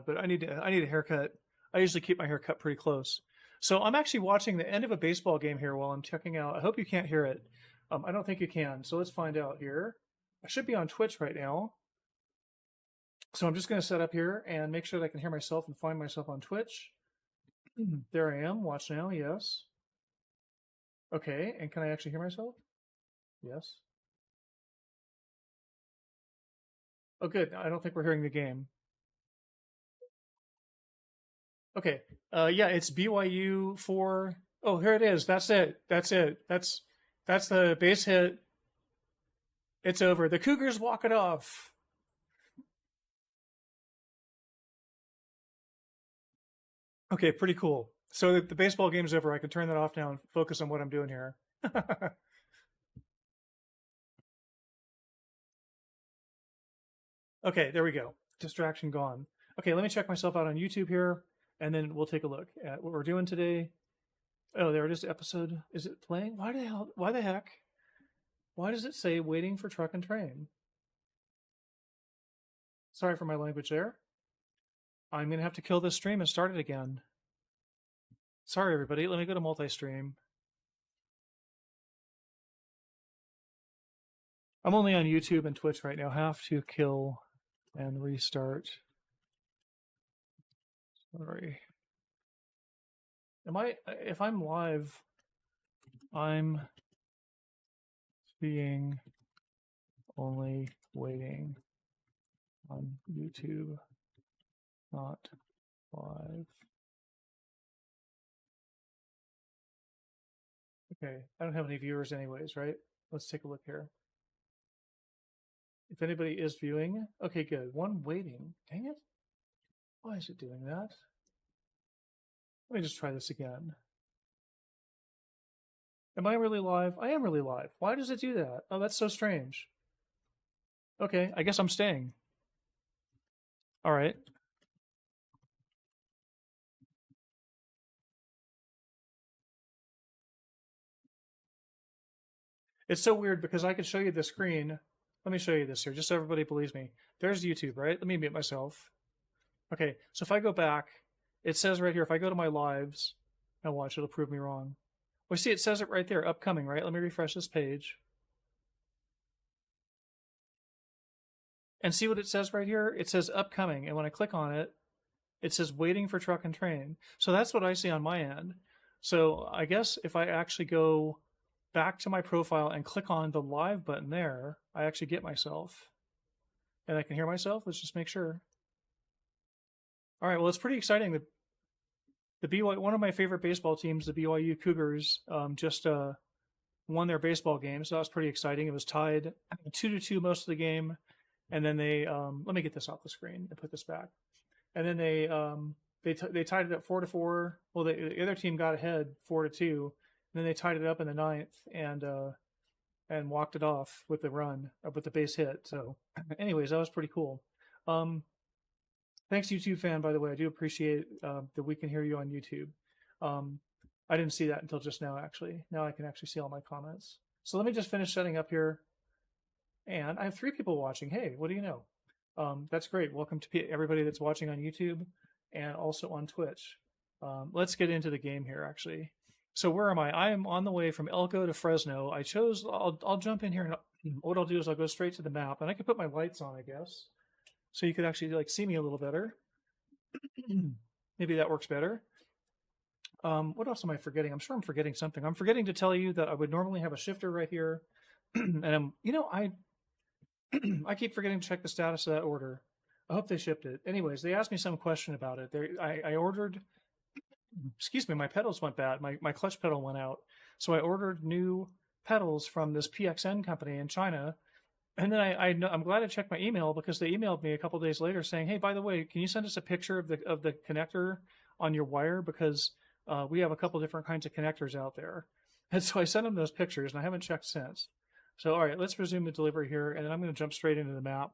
but I need a haircut. I usually keep my hair cut pretty close. So I'm actually watching the end of a baseball game here while I'm checking out. I hope you can't hear it. I don't think you can. So let's find out here. I should be on Twitch right now. So I'm just going to set up here and make sure that I can hear myself and find myself on Twitch. There I am. Watch now. Yes. Okay. And can I actually hear myself? Yes. Oh, good. I don't think we're hearing the game. Okay. Yeah, it's BYU for. Oh, here it is. That's it. That's it. That's the base hit. It's over. The Cougars walk it off. Okay, pretty cool. So the baseball game's over. I can turn that off now and focus on what I'm doing here. Okay, there we go. Distraction gone. Okay, let me check myself out on YouTube here, and then we'll take a look at what we're doing today. Oh, there it is. Episode. Is it playing? Why the hell? Why the heck? Why does it say waiting for truck and train? Sorry for my language there. I'm going to have to kill this stream and start it again. Sorry, everybody. Let me go to multi-stream. I'm only on YouTube and Twitch right now. Have to kill and restart. Sorry. If I'm live, I'm being only waiting on YouTube, not live. Okay, I don't have any viewers anyways, right? Let's take a look here. If anybody is viewing, okay, good. One waiting. Dang it. Why is it doing that? Let me just try this again. Am I really live? I am really live. Why does it do that? Oh, that's so strange. Okay, I guess I'm staying. All right. It's so weird because I could show you the screen. Let me show you this here, just so everybody believes me. There's YouTube, right? Let me mute myself. Okay, so if I go back, it says right here, if I go to my lives, now watch, it'll prove me wrong. Well, see, it says it right there, upcoming, right? Let me refresh this page. And see what it says right here? It says upcoming, and when I click on it, it says waiting for truck and train. So that's what I see on my end. So I guess if I actually go back to my profile and click on the live button there, I actually get myself. And I can hear myself. Let's just make sure. All right, well, it's pretty exciting. The BYU, one of my favorite baseball teams, the BYU Cougars, just won their baseball game, so that was pretty exciting. It was tied 2-2 most of the game, and then they let me get this off the screen and put this back. And then they tied it up 4-4. Well, the other team got ahead 4-2, and then they tied it up in the ninth and walked it off with the run with the base hit. So, anyways, that was pretty cool. Thanks, YouTube fan, by the way. I do appreciate that we can hear you on YouTube. I didn't see that until just now, actually. Now I can actually see all my comments. So let me just finish setting up here. And I have 3 people watching. Hey, what do you know? That's great. Welcome to everybody that's watching on YouTube and also on Twitch. Let's get into the game here, actually. So where am I? I am on the way from Elko to Fresno. I'll jump in here, and what I'll do is I'll go straight to the map. And I can put my lights on, I guess, so you could actually see me a little better. Maybe that works better. What else am I forgetting? I'm sure I'm forgetting something. I'm forgetting to tell you that I would normally have a shifter right here. And I keep forgetting to check the status of that order. I hope they shipped it. Anyways, they asked me some question about it. I ordered, excuse me, my pedals went bad. My clutch pedal went out. So I ordered new pedals from this PXN company in China. And then I'm glad I checked my email because they emailed me a couple days later saying, hey, by the way, can you send us a picture of the connector on your wire? Because we have a couple different kinds of connectors out there. And so I sent them those pictures, and I haven't checked since. So, all right, let's resume the delivery here, and then I'm going to jump straight into the map.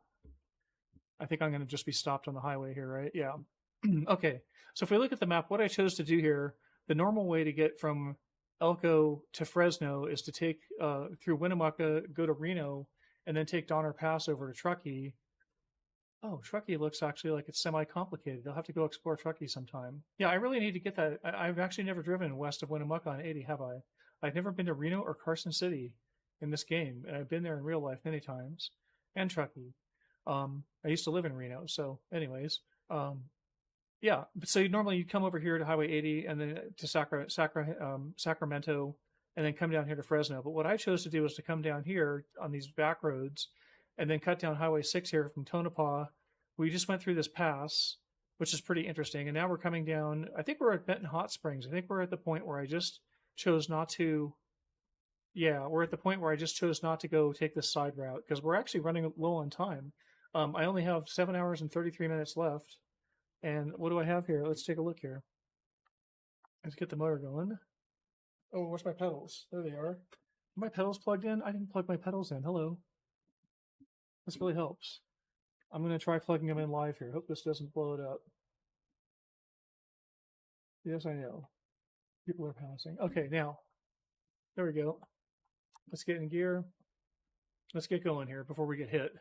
I think I'm going to just be stopped on the highway here, right? Yeah. Okay, so if we look at the map, what I chose to do here, the normal way to get from Elko to Fresno is to take through Winnemucca, go to Reno, and then take Donner Pass over to Truckee. Oh, Truckee looks actually like it's semi-complicated. I'll have to go explore Truckee sometime. Yeah, I really need to get that. I've actually never driven west of Winnemucca on 80, have I? I've never been to Reno or Carson City in this game, and I've been there in real life many times. And Truckee. I used to live in Reno, so anyways, um, yeah. So normally you come over here to Highway 80 and then to Sacramento, and then come down here to Fresno. But what I chose to do was to come down here on these back roads, and then cut down Highway 6 here from Tonopah. We just went through this pass, which is pretty interesting. And now we're coming down. I think we're at Benton Hot Springs. I think we're at the point where I just chose not to. Yeah, we're at the point where I just chose not to go take this side route because we're actually running low on time. I only have 7 hours and 33 minutes left. And what do I have here? Let's take a look here. Let's get the motor going. Oh, where's my pedals? There they are. Are my pedals plugged in? I didn't plug my pedals in. Hello. This really helps. I'm going to try plugging them in live here. Hope this doesn't blow it up. Yes, I know. People are passing. Okay, now. There we go. Let's get in gear. Let's get going here before we get hit.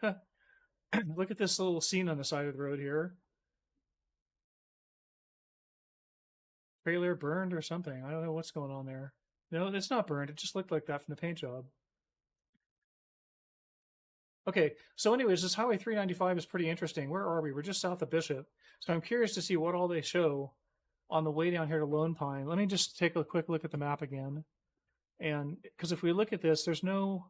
Look at this little scene on the side of the road here. Trailer burned or something. I don't know what's going on there. No, it's not burned. It just looked like that from the paint job. Okay, so anyways, this Highway 395 is pretty interesting. Where are we? We're just south of Bishop. So I'm curious to see what all they show on the way down here to Lone Pine. Let me just take a quick look at the map again. And because if we look at this, there's no,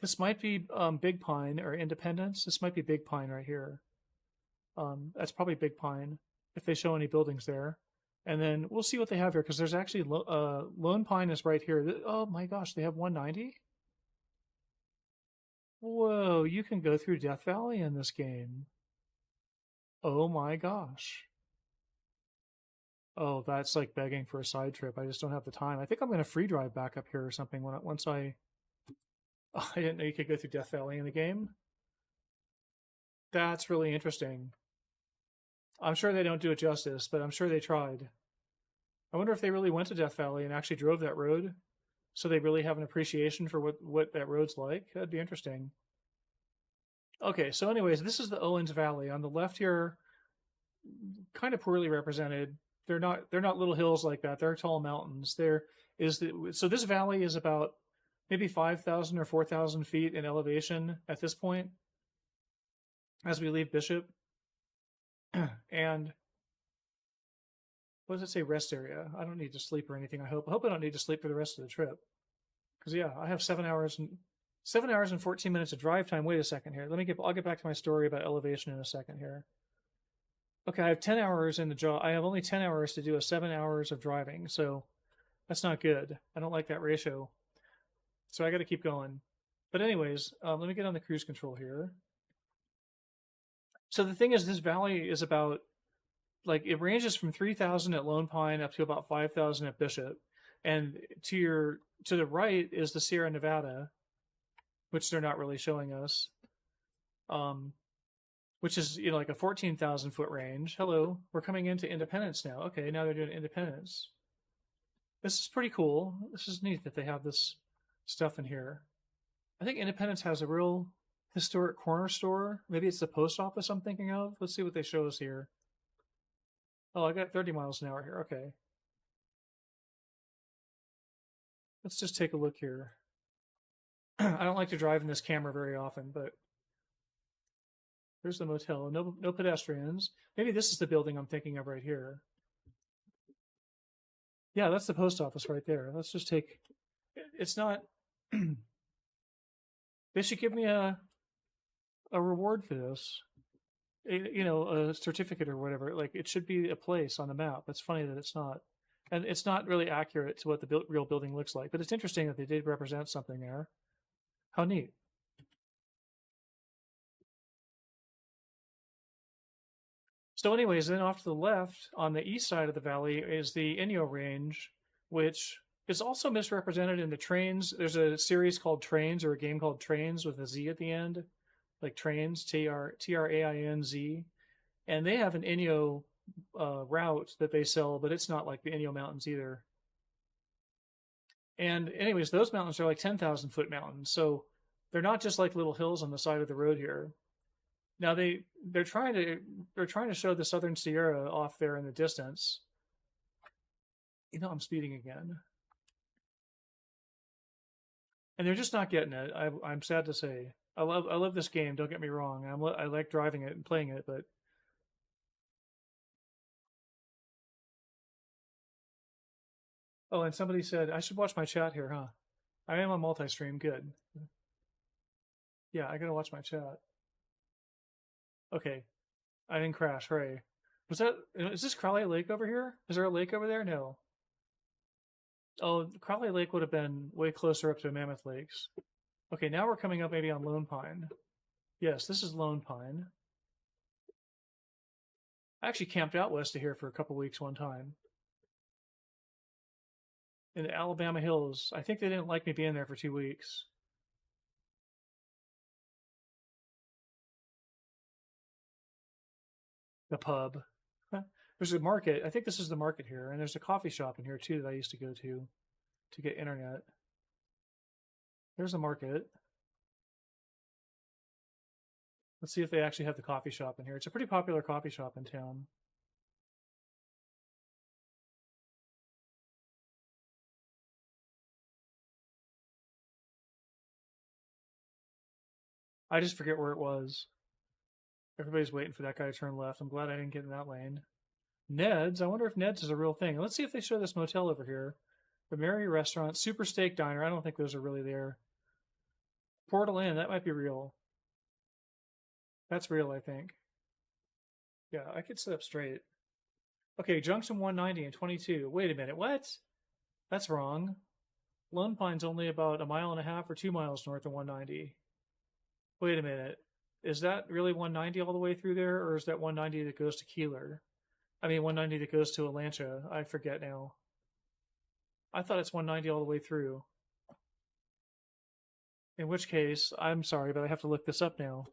this might be Big Pine or Independence. This might be Big Pine right here. That's probably Big Pine if they show any buildings there. And then we'll see what they have here because there's actually Lone Pine is right here. Oh my gosh, they have 190? Whoa, you can go through Death Valley in this game. Oh my gosh. Oh, that's like begging for a side trip. I just don't have the time. I think I'm going to free drive back up here or something once I. Oh, I didn't know you could go through Death Valley in the game. That's really interesting. I'm sure they don't do it justice, but I'm sure they tried. I wonder if they really went to Death Valley and actually drove that road, so they really have an appreciation for what that road's like. That'd be interesting. Okay, so anyways, this is the Owens Valley. On the left here, kind of poorly represented. They're not little hills like that. They're tall mountains. So this valley is about maybe 5,000 or 4,000 feet in elevation at this point as we leave Bishop. And what does it say? Rest area. I don't need to sleep or anything. I hope I don't need to sleep for the rest of the trip. Because yeah, I have 7 hours and 14 minutes of drive time. Wait a second here. I'll get back to my story about elevation in a second here. Okay, I have 10 hours in the job. I have only 10 hours to do a 7 hours of driving, so that's not good. I don't like that ratio. So I got to keep going. But anyways, let me get on the cruise control here. So the thing is, this valley is about, like, it ranges from 3,000 at Lone Pine up to about 5,000 at Bishop. And to the right is the Sierra Nevada, which they're not really showing us. Which is, like a 14,000 foot range. Hello, we're coming into Independence now. Okay, now they're doing Independence. This is pretty cool. This is neat that they have this stuff in here. I think Independence has a real historic corner store. Maybe it's the post office I'm thinking of. Let's see what they show us here. Oh, I got 30 miles an hour here. Okay. Let's just take a look here. I don't like to drive in this camera very often, but there's the motel. No pedestrians. Maybe this is the building I'm thinking of right here. Yeah, that's the post office right there. Let's just take. It's not. They should give me a reward for this. A certificate or whatever. Like, it should be a place on the map. It's funny that it's not, and it's not really accurate to what the real building looks like. But it's interesting that they did represent something there. How neat. So anyways, then off to the left, on the east side of the valley, is the Inyo Range, which is also misrepresented in the Trains. There's a series called Trains, or a game called Trains with a Z at the end, like Trains, Trainz. And they have an Inyo route that they sell, but it's not like the Inyo Mountains either. And anyways, those mountains are like 10,000 foot mountains. So they're not just like little hills on the side of the road here. Now they're trying to show the Southern Sierra off there in the distance. You know, I'm speeding again, and they're just not getting it. I'm sad to say. I love this game. Don't get me wrong. I like driving it and playing it, but oh, and somebody said I should watch my chat here, huh? I am on multi-stream. Good. Yeah, I gotta watch my chat. Okay, I didn't crash. Hooray! Was that? Is this Crowley Lake over here? Is there a lake over there? No. Oh, Crowley Lake would have been way closer up to Mammoth Lakes. Okay, now we're coming up maybe on Lone Pine. Yes, this is Lone Pine. I actually camped out west of here for a couple weeks one time in the Alabama hills. I think they didn't like me being there for 2 weeks. The pub. There's a market. I think this is the market here, and there's a coffee shop in here too that I used to go to get internet. There's a market. Let's see if they actually have the coffee shop in here. It's a pretty popular coffee shop in town. I just forget where it was. Everybody's waiting for that guy to turn left. I'm glad I didn't get in that lane. Ned's. I wonder if Ned's is a real thing. Let's see if they show this motel over here. The Mary Restaurant, Super Steak Diner. I don't think those are really there. Portal Inn. That might be real. That's real, I think. Yeah, I could sit up straight. Okay, Junction 190 and 22. Wait a minute. What? That's wrong. Lone Pine's only about a mile and a half or 2 miles north of 190. Wait a minute. Is that really 190 all the way through there, or is that 190 that goes to Keeler? I mean, 190 that goes to Alancha. I forget now. I thought it's 190 all the way through. In which case, I'm sorry, but I have to look this up now.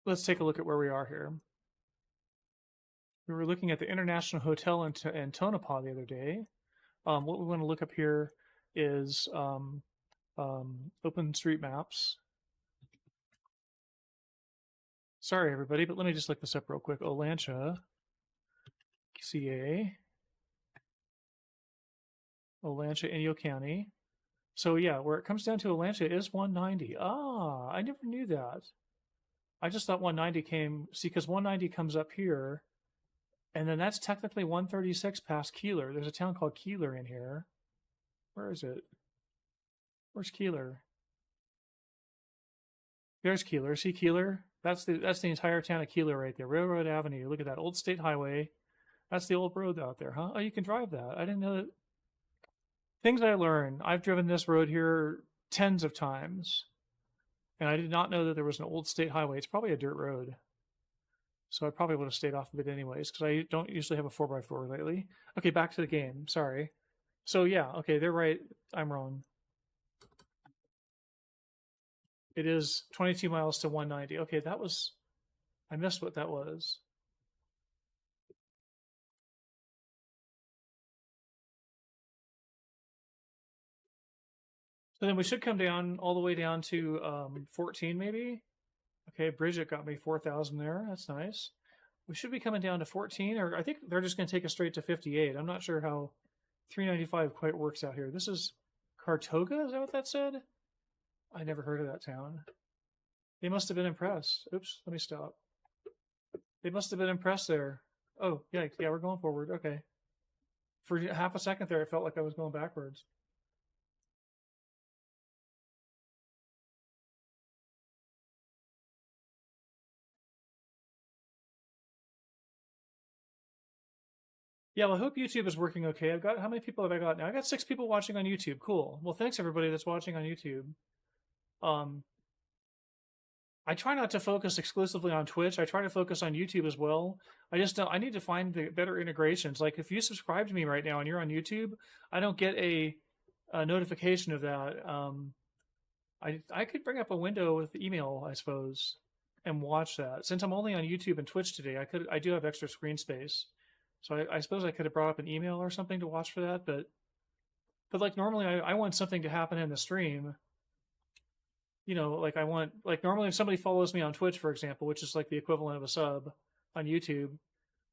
Let's take a look at where we are here. We were looking at the International Hotel in Tonopah the other day. What we want to look up here is OpenStreetMaps. Sorry, everybody, but let me just look this up real quick. Olancha, CA, Olancha, Inyo County. So yeah, where it comes down to Olancha is 190. Ah, I never knew that. I just thought 190 came, see, because 190 comes up here, and then that's technically 136 past Keeler. There's a town called Keeler in here. Where is it? Where's Keeler? There's Keeler. See Keeler? That's the entire town of Keeler right there. Railroad Avenue. Look at that old state highway. That's the old road out there, huh? Oh, you can drive that. I didn't know that. Things I learned. I've driven this road here tens of times, and I did not know that there was an old state highway. It's probably a dirt road. So I probably would have stayed off of it anyways, because I don't usually have a 4x4 lately. Okay, back to the game. Sorry. So yeah, okay, they're right. I'm wrong. It is 22 miles to 190. Okay, I missed what that was. So then we should come down all the way down to 14 maybe. Okay, Bridget got me 4,000 there. That's nice. We should be coming down to 14, or I think they're just going to take us straight to 58. I'm not sure how 395 quite works out here. This is Cartoga? Is that what that said? I never heard of that town. They must have been impressed. Oops, let me stop. They must have been impressed there. Oh, yeah, we're going forward. Okay. For half a second there, it felt like I was going backwards. Yeah, well, I hope YouTube is working okay. How many people have I got now? I got 6 people watching on YouTube. Cool. Well, thanks everybody that's watching on YouTube. I try not to focus exclusively on Twitch. I try to focus on YouTube as well. I just don't. I need to find the better integrations. Like if you subscribe to me right now and you're on YouTube, I don't get a notification of that. I could bring up a window with email, I suppose, and watch that. Since I'm only on YouTube and Twitch today, I do have extra screen space, so I suppose I could have brought up an email or something to watch for that. But like normally, I want something to happen in the stream. like I want, like normally if somebody follows me on Twitch, for example, which is like the equivalent of a sub on YouTube,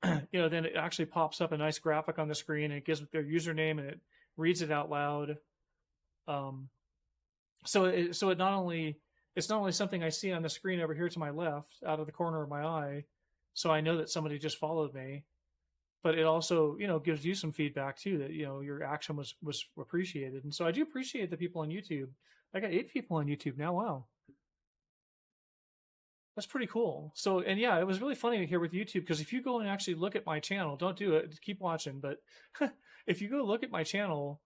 then it actually pops up a nice graphic on the screen and it gives their username and it reads it out loud. Um, so it not only it's not only something I see on the screen over here to my left, out of the corner of my eye, so I know that somebody just followed me, but it also gives you some feedback too that your action was appreciated, and so I do appreciate the people on YouTube. I got 8 people on YouTube now. Wow, that's pretty cool. So, and yeah, it was really funny here with YouTube because if you go and actually look at my channel, don't do it, keep watching, but if you go look at my channel,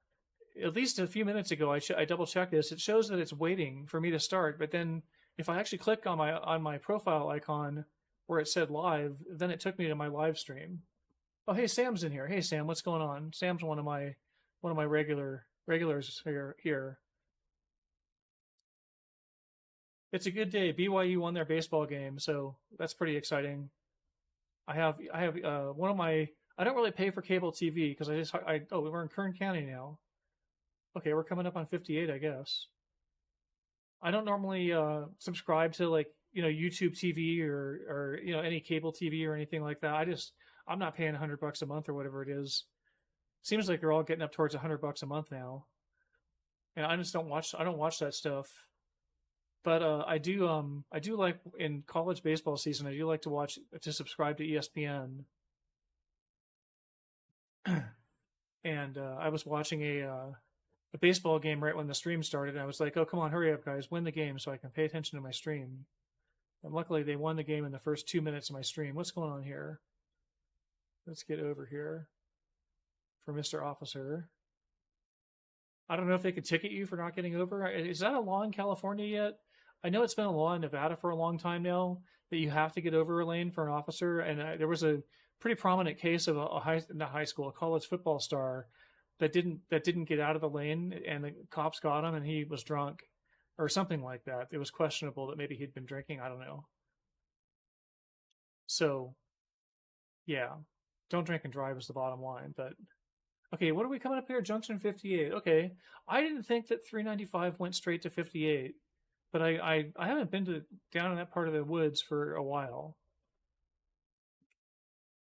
at least a few minutes ago, I double checked this. It shows that it's waiting for me to start, but then if I actually click on my profile icon where it said live, then it took me to my live stream. Oh, hey, Sam's in here. Hey, Sam, what's going on? Sam's one of my regulars here. It's a good day. BYU won their baseball game, so that's pretty exciting. I have one of my. I don't really pay for cable TV because we're in Kern County now. Okay, we're coming up on 58, I guess. I don't normally subscribe to like YouTube TV or any cable TV or anything like that. I'm not paying $100 a month or whatever it is. Seems like they're all getting up towards $100 a month now, and I just don't watch. I don't watch that stuff. But I do like in college baseball season. I do like to subscribe to ESPN, and I was watching a baseball game right when the stream started. And I was like, oh come on, hurry up guys, win the game so I can pay attention to my stream. And luckily they won the game in the first 2 minutes of my stream. What's going on here? Let's get over here for Mr. Officer. I don't know if they could ticket you for not getting over. Is that a law in California yet? I know it's been a law in Nevada for a long time now that you have to get over a lane for an officer. And there was a pretty prominent case of a college football star that didn't get out of the lane, and the cops got him, and he was drunk or something like that. It was questionable that maybe he'd been drinking. I don't know. So yeah, don't drink and drive is the bottom line. But okay, what are we coming up here? Junction 58. Okay, I didn't think that 395 went straight to 58, but I haven't been down in that part of the woods for a while.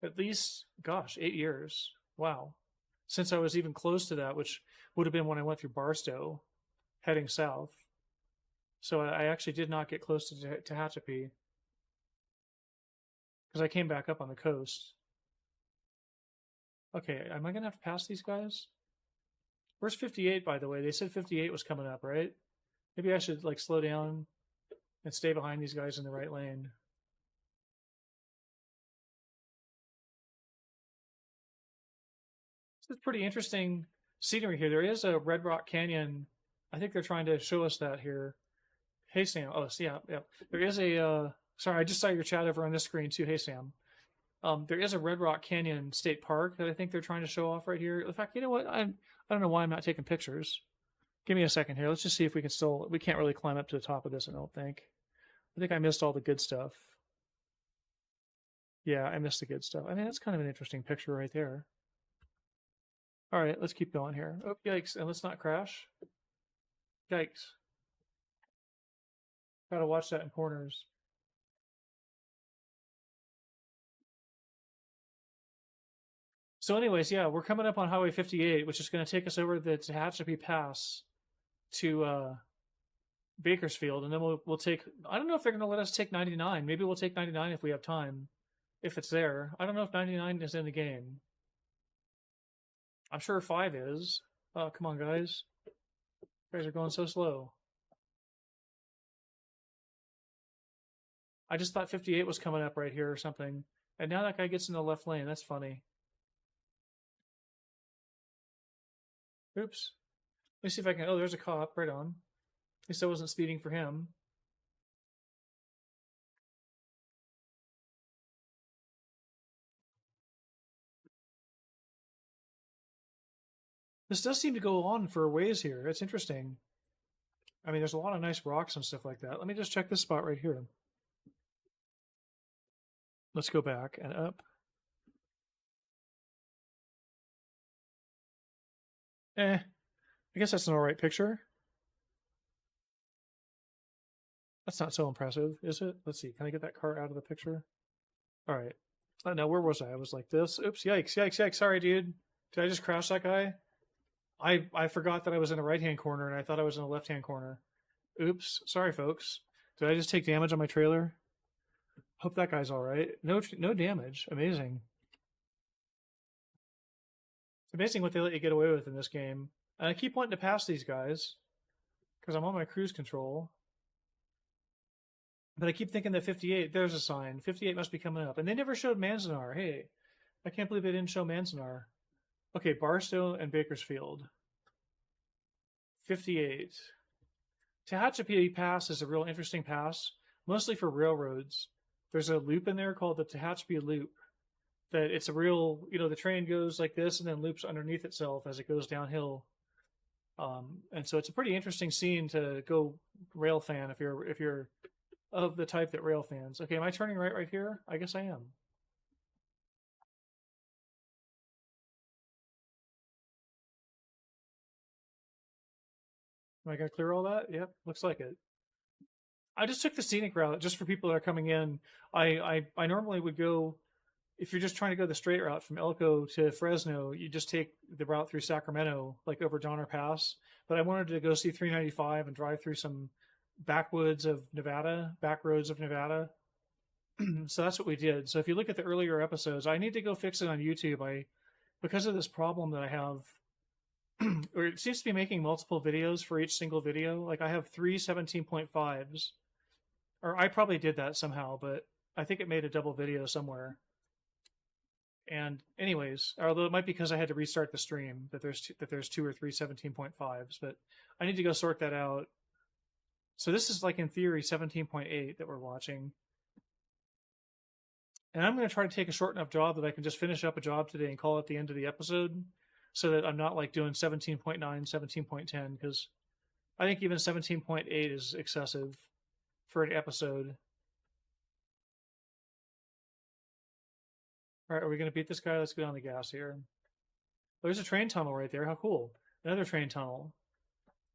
At least, gosh, 8 years. Wow, since I was even close to that, which would have been when I went through Barstow, heading south. So I actually did not get close to Tehachapi because I came back up on the coast. Okay, am I gonna have to pass these guys? Where's 58, by the way? They said 58 was coming up, right? Maybe I should like slow down and stay behind these guys in the right lane. This is pretty interesting scenery here. There is a Red Rock Canyon. I think they're trying to show us that here. Hey Sam. Oh, yeah, yeah. There is a. Sorry, I just saw your chat over on this screen too. Hey Sam. There is a Red Rock Canyon State Park that I think they're trying to show off right here. In fact, you know what? I don't know why I'm not taking pictures. Give me a second here. Let's just see if we can still. We can't really climb up to the top of this, I don't think. I think I missed all the good stuff. Yeah, I missed the good stuff. I mean, that's kind of an interesting picture right there. All right, let's keep going here. Oh, yikes. And let's not crash. Yikes. Gotta watch that in corners. So anyways, yeah, we're coming up on Highway 58, which is going to take us over the Tehachapi Pass to Bakersfield, and then we'll take. I don't know if they're going to let us take 99. Maybe we'll take 99 if we have time, if it's there. I don't know if 99 is in the game. I'm sure 5 is. Oh, come on, guys. You guys are going so slow. I just thought 58 was coming up right here or something, and now that guy gets in the left lane. That's funny. Oops. Let me see if I can. Oh, there's a cop right on. At least I wasn't speeding for him. This does seem to go on for a ways here. It's interesting. I mean, there's a lot of nice rocks and stuff like that. Let me just check this spot right here. Let's go back and up. I guess that's an all right picture. That's not so impressive, is it? Let's see. Can I get that car out of the picture? All right. Now, where was I? I was like this. Oops, yikes, yikes, yikes. Sorry, dude. Did I just crash that guy? I forgot that I was in a right-hand corner and I thought I was in a left-hand corner. Oops. Sorry, folks. Did I just take damage on my trailer? Hope that guy's all right. No damage. Amazing. It's amazing what they let you get away with in this game. And I keep wanting to pass these guys because I'm on my cruise control. But I keep thinking that 58, there's a sign. 58 must be coming up. And they never showed Manzanar. Hey, I can't believe they didn't show Manzanar. Okay, Barstow and Bakersfield. 58. Tehachapi Pass is a real interesting pass, mostly for railroads. There's a loop in there called the Tehachapi Loop. That it's a real, the train goes like this and then loops underneath itself as it goes downhill. And so it's a pretty interesting scene to go rail fan if you're of the type that rail fans. Okay, am I turning right here? I guess I am. Am I gonna clear all that? Yep, looks like it. I just took the scenic route just for people that are coming in. I normally would go if you're just trying to go the straight route from Elko to Fresno, you just take the route through Sacramento, like over Donner Pass. But I wanted to go see 395 and drive through some backwoods of Nevada, back roads of Nevada. So that's what we did. So if you look at the earlier episodes, I need to go fix it on YouTube. Because of this problem that I have, or it seems to be making multiple videos for each single video. Like I have three 17.5s, or I probably did that somehow, but I think it made a double video somewhere. And anyways, although it might be because I had to restart the stream that there's two or three 17.5s, but I need to go sort that out. So this is like in theory 17.8 that we're watching. And I'm going to try to take a short enough job that I can just finish up a job today and call it the end of the episode so that I'm not like doing 17.9, 17.10, because I think even 17.8 is excessive for an episode. All right, are we going to beat this guy? Let's get on the gas here. There's a train tunnel right there. How cool. Another train tunnel.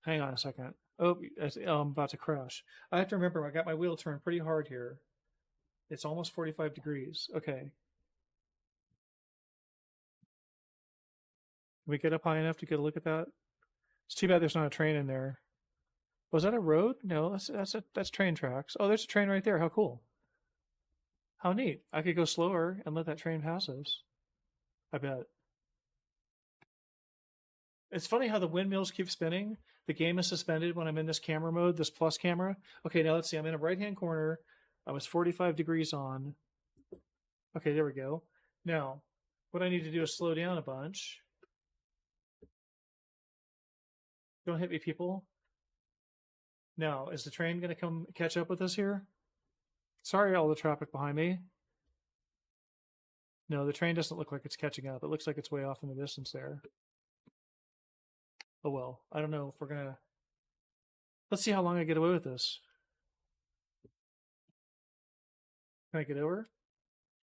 Hang on a second. Oh, I'm about to crash. I have to remember I got my wheel turned pretty hard here. It's almost 45 degrees. Okay. Can we get up high enough to get a look at that? It's too bad there's not a train in there. Was that a road? No, that's train tracks. Oh, there's a train right there. How cool. How neat. I could go slower and let that train pass us. I bet. It's funny how the windmills keep spinning. The game is suspended when I'm in this camera mode, this plus camera. Okay, now let's see. I'm in a right-hand corner. I was 45 degrees on. Okay, there we go. Now, what I need to do is slow down a bunch. Don't hit me, people. Now, is the train going to come catch up with us here? Sorry, all the traffic behind me. No, the train doesn't look like it's catching up. It looks like it's way off in the distance there. Oh well, I don't know if we're gonna. Let's see how long I get away with this. Can I get over?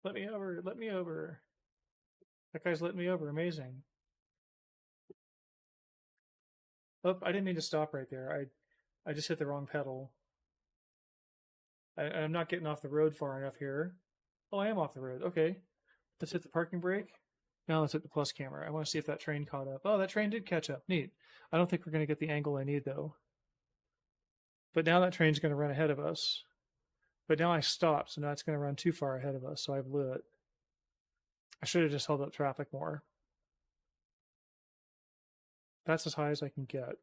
Let me over. Let me over. That guy's letting me over. Amazing. Oh, I didn't mean to stop right there. I just hit the wrong pedal. I'm not getting off the road far enough here. Oh, I am off the road. Okay. Let's hit the parking brake. Now let's hit the plus camera. I want to see if that train caught up. Oh, that train did catch up. Neat. I don't think we're going to get the angle I need, though. But now that train's going to run ahead of us. But now I stopped, so now it's going to run too far ahead of us, so I blew it. I should have just held up traffic more. That's as high as I can get.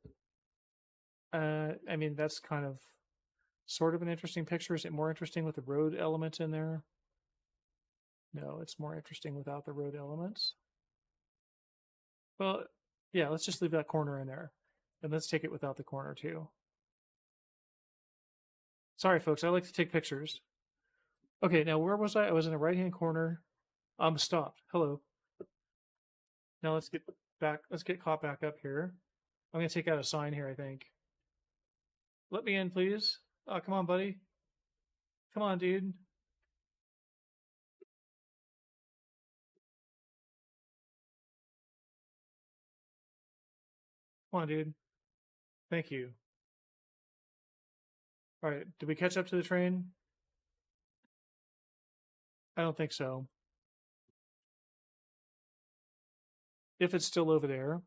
I mean, that's kind of sort of an interesting picture. Is it more interesting with the road element in there? No, it's more interesting without the road elements. Well, yeah, let's just leave that corner in there. And let's take it without the corner too. Sorry, folks, I like to take pictures. Okay, now where was I? I was in the right-hand corner. I'm stopped. Hello. Now let's get back. Let's get caught back up here. I'm going to take out a sign here, I think. Let me in, please. Oh, come on, buddy. Come on, dude. Come on, dude. Thank you. All right, did we catch up to the train? I don't think so. If it's still over there,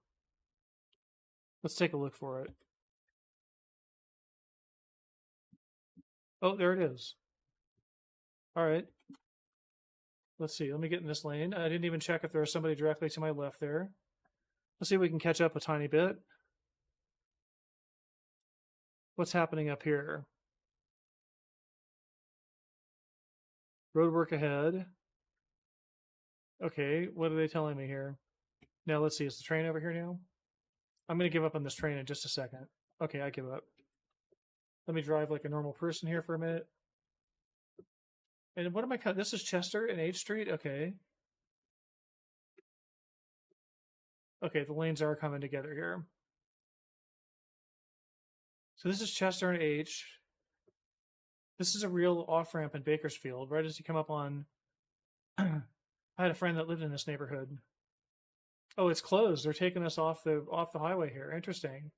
let's take a look for it. Oh, there it is. All right. Let's see. Let me get in this lane. I didn't even check if there was somebody directly to my left there. Let's see if we can catch up a tiny bit. What's happening up here? Road work ahead. Okay, what are they telling me here? Now let's see. Is the train over here now? I'm going to give up on this train in just a second. Okay, I give up. Let me drive like a normal person here for a minute. And what am I? This is Chester and H Street. Okay. Okay, the lanes are coming together here. So this is Chester and H. This is a real off ramp in Bakersfield. Right as you come up on, I had a friend that lived in this neighborhood. Oh, it's closed. They're taking us off the highway here. Interesting.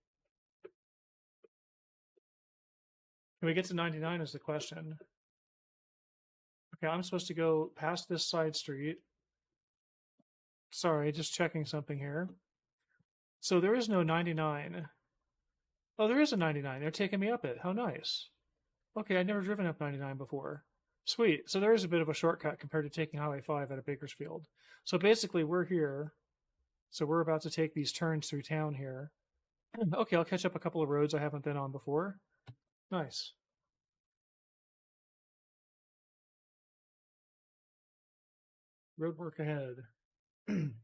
Can we get to 99 is the question. Okay, I'm supposed to go past this side street. Sorry, just checking something here. So there is no 99. Oh, there is a 99. They're taking me up it. How nice. Okay, I'd never driven up 99 before. Sweet. So there is a bit of a shortcut compared to taking Highway 5 out of Bakersfield. So basically, we're here. So we're about to take these turns through town here. Okay, I'll catch up a couple of roads I haven't been on before. Nice. Road work ahead. Come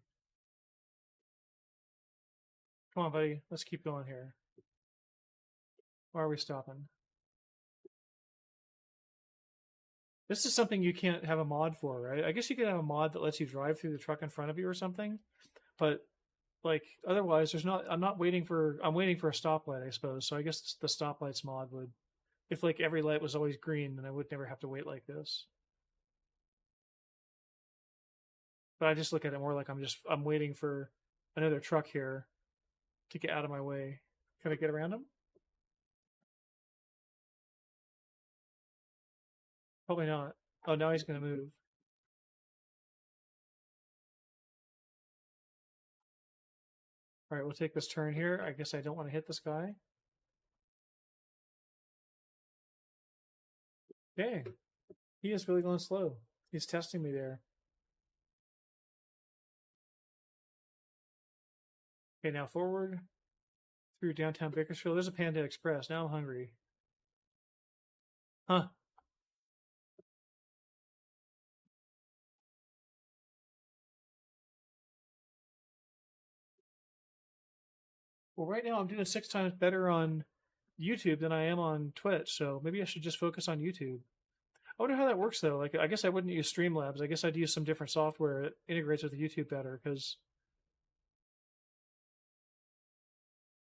on, buddy. Let's keep going here. Why are we stopping? This is something you can't have a mod for, right? I guess you could have a mod that lets you drive through the truck in front of you or something, but like otherwise, there's not. I'm waiting for a stoplight, I suppose. So I guess the stoplights mod would, if like every light was always green, then I would never have to wait like this. But I just look at it more like I'm waiting for another truck here to get out of my way. Can I get around him? Probably not. Oh, now he's going to move. All right, we'll take this turn here. I guess I don't want to hit this guy. Dang, he is really going slow. He's testing me there. Okay, now forward through downtown Bakersfield. There's a Panda Express. Now I'm hungry. Huh. Well, right now I'm doing 6 times better on YouTube than I am on Twitch, so maybe I should just focus on YouTube. I wonder how that works though. Like, I guess I wouldn't use Streamlabs. I guess I'd use some different software that integrates with YouTube better because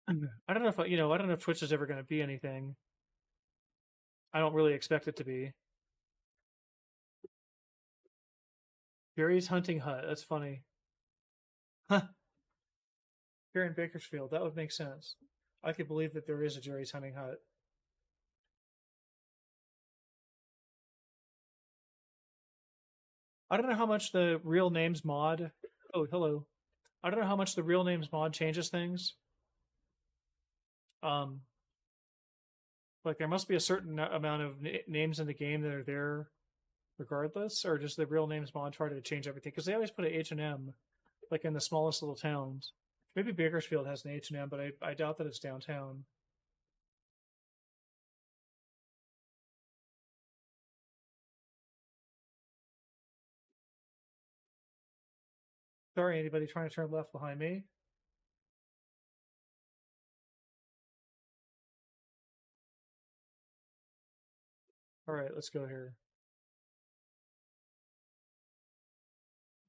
I don't know if I don't know if Twitch is ever going to be anything. I don't really expect it to be. Jerry's hunting hut. That's funny. Huh. Here in Bakersfield, that would make sense. I could believe that there is a Jerry's hunting hut. I don't know how much the real names mod. Oh, hello. I don't know how much the real names mod changes things. Um, like there must be a certain amount of names in the game that are there regardless, or does the real names mod try to change everything? Because they always put an H&M like in the smallest little towns. Maybe Bakersfield has an H&M, but I doubt that it's downtown. Sorry, anybody trying to turn left behind me? All right, let's go here.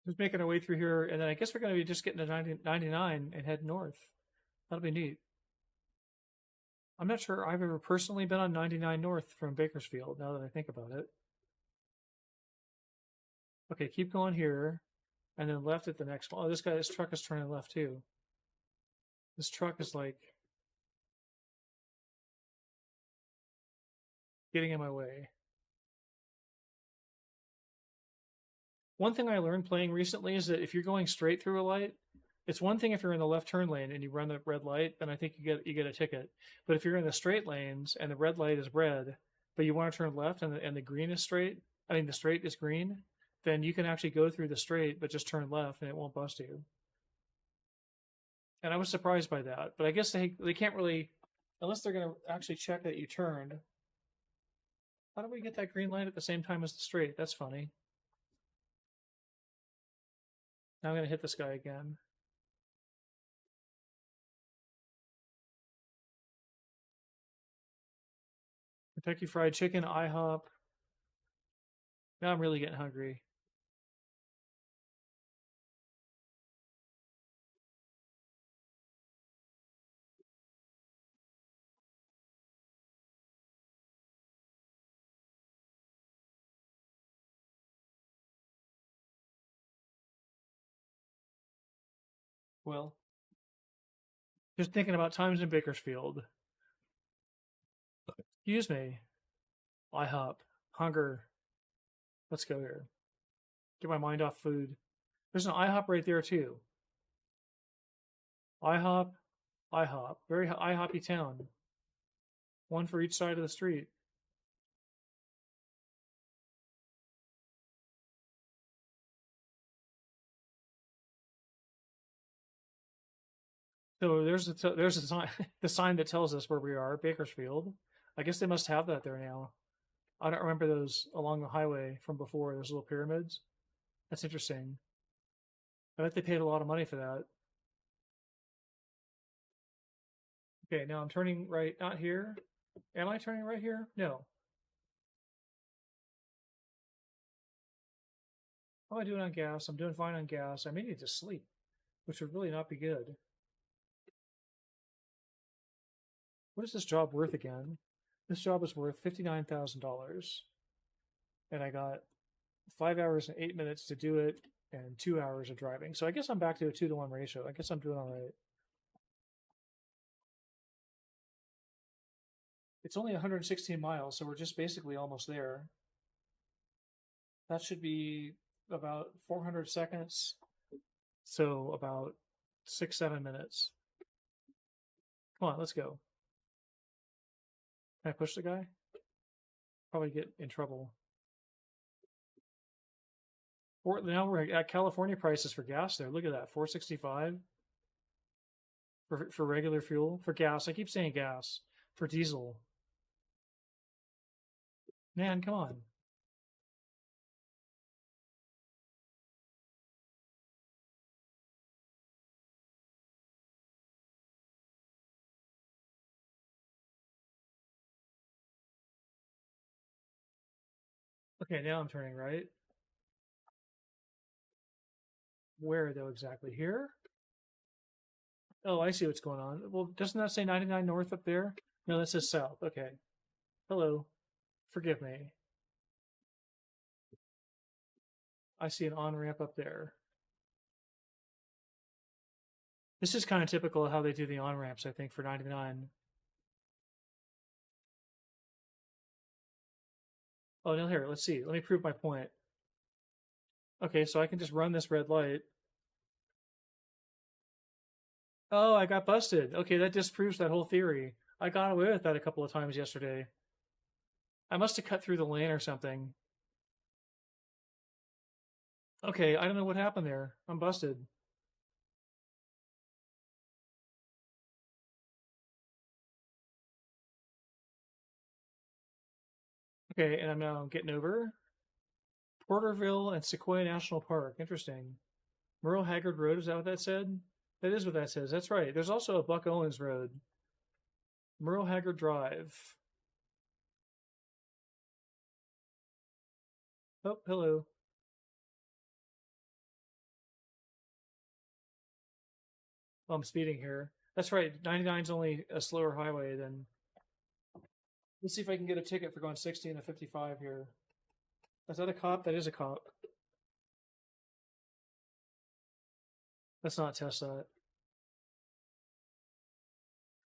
Just making our way through here, and then I guess we're going to be just getting to 99 and head north. That'll be neat. I'm not sure I've ever personally been on 99 north from Bakersfield, now that I think about it. Okay, keep going here, and then left at the next one. Oh, this truck is turning left too. This truck is like getting in my way. One thing I learned playing recently is that if you're going straight through a light, it's one thing if you're in the left turn lane and you run the red light, then I think you get a ticket. But if you're in the straight lanes and the red light is red, but you want to turn left and the green is straight, I mean the straight is green, then you can actually go through the straight but just turn left and it won't bust you. And I was surprised by that, but I guess they can't really, unless they're going to actually check that you turned. How do we get that green light at the same time as the straight? That's funny. Now I'm going to hit this guy again. Kentucky Fried Chicken, IHOP. Now I'm really getting hungry. Well, just thinking about times in Bakersfield. Excuse me. IHOP. Hunger. Let's go here. Get my mind off food. There's an IHOP right there too. IHOP. IHOP. Very IHOPy town. One for each side of the street. So there's a sign, the sign that tells us where we are, Bakersfield. I guess they must have that there now. I don't remember those along the highway from before. Those little pyramids. That's interesting. I bet they paid a lot of money for that. Okay, now I'm turning right, not here. Am I turning right here? No. How am I doing on gas? I'm doing fine on gas. I may need to sleep, which would really not be good. What is this job worth again? This job is worth $59,000. And I got 5 hours and 8 minutes to do it and 2 hours of driving. So I guess I'm back to a 2-to-1 ratio. I guess I'm doing all right. It's only 116 miles, so we're just basically almost there. That should be about 400 seconds. So about 6-7 minutes. Come on, let's go. Can I push the guy? Probably get in trouble. Now we're at California prices for gas there. Look at that, $4.65 for regular fuel. For gas, I keep saying gas. For diesel. Man, come on. Okay, now I'm turning right. Where though exactly? Here? Oh, I see what's going on. Well, doesn't that say 99 north up there? No, that says south. Okay. Hello. Forgive me. I see an on-ramp up there. This is kind of typical of how they do the on-ramps, I think, for 99. Oh, no, here, let's see. Let me prove my point. Okay, so I can just run this red light. Oh, I got busted. Okay, that disproves that whole theory. I got away with that a couple of times yesterday. I must have cut through the lane or something. Okay, I don't know what happened there. I'm busted. Okay, and I'm now getting over. Porterville and Sequoia National Park. Interesting. Merle Haggard Road, is that what that said? That is what that says. That's right. There's also a Buck Owens Road. Merle Haggard Drive. Oh, hello. Oh, I'm speeding here. That's right. 99 is only a slower highway than. Let's see if I can get a ticket for going 60 and a 55 here. Is that a cop? That is a cop. Let's not test that.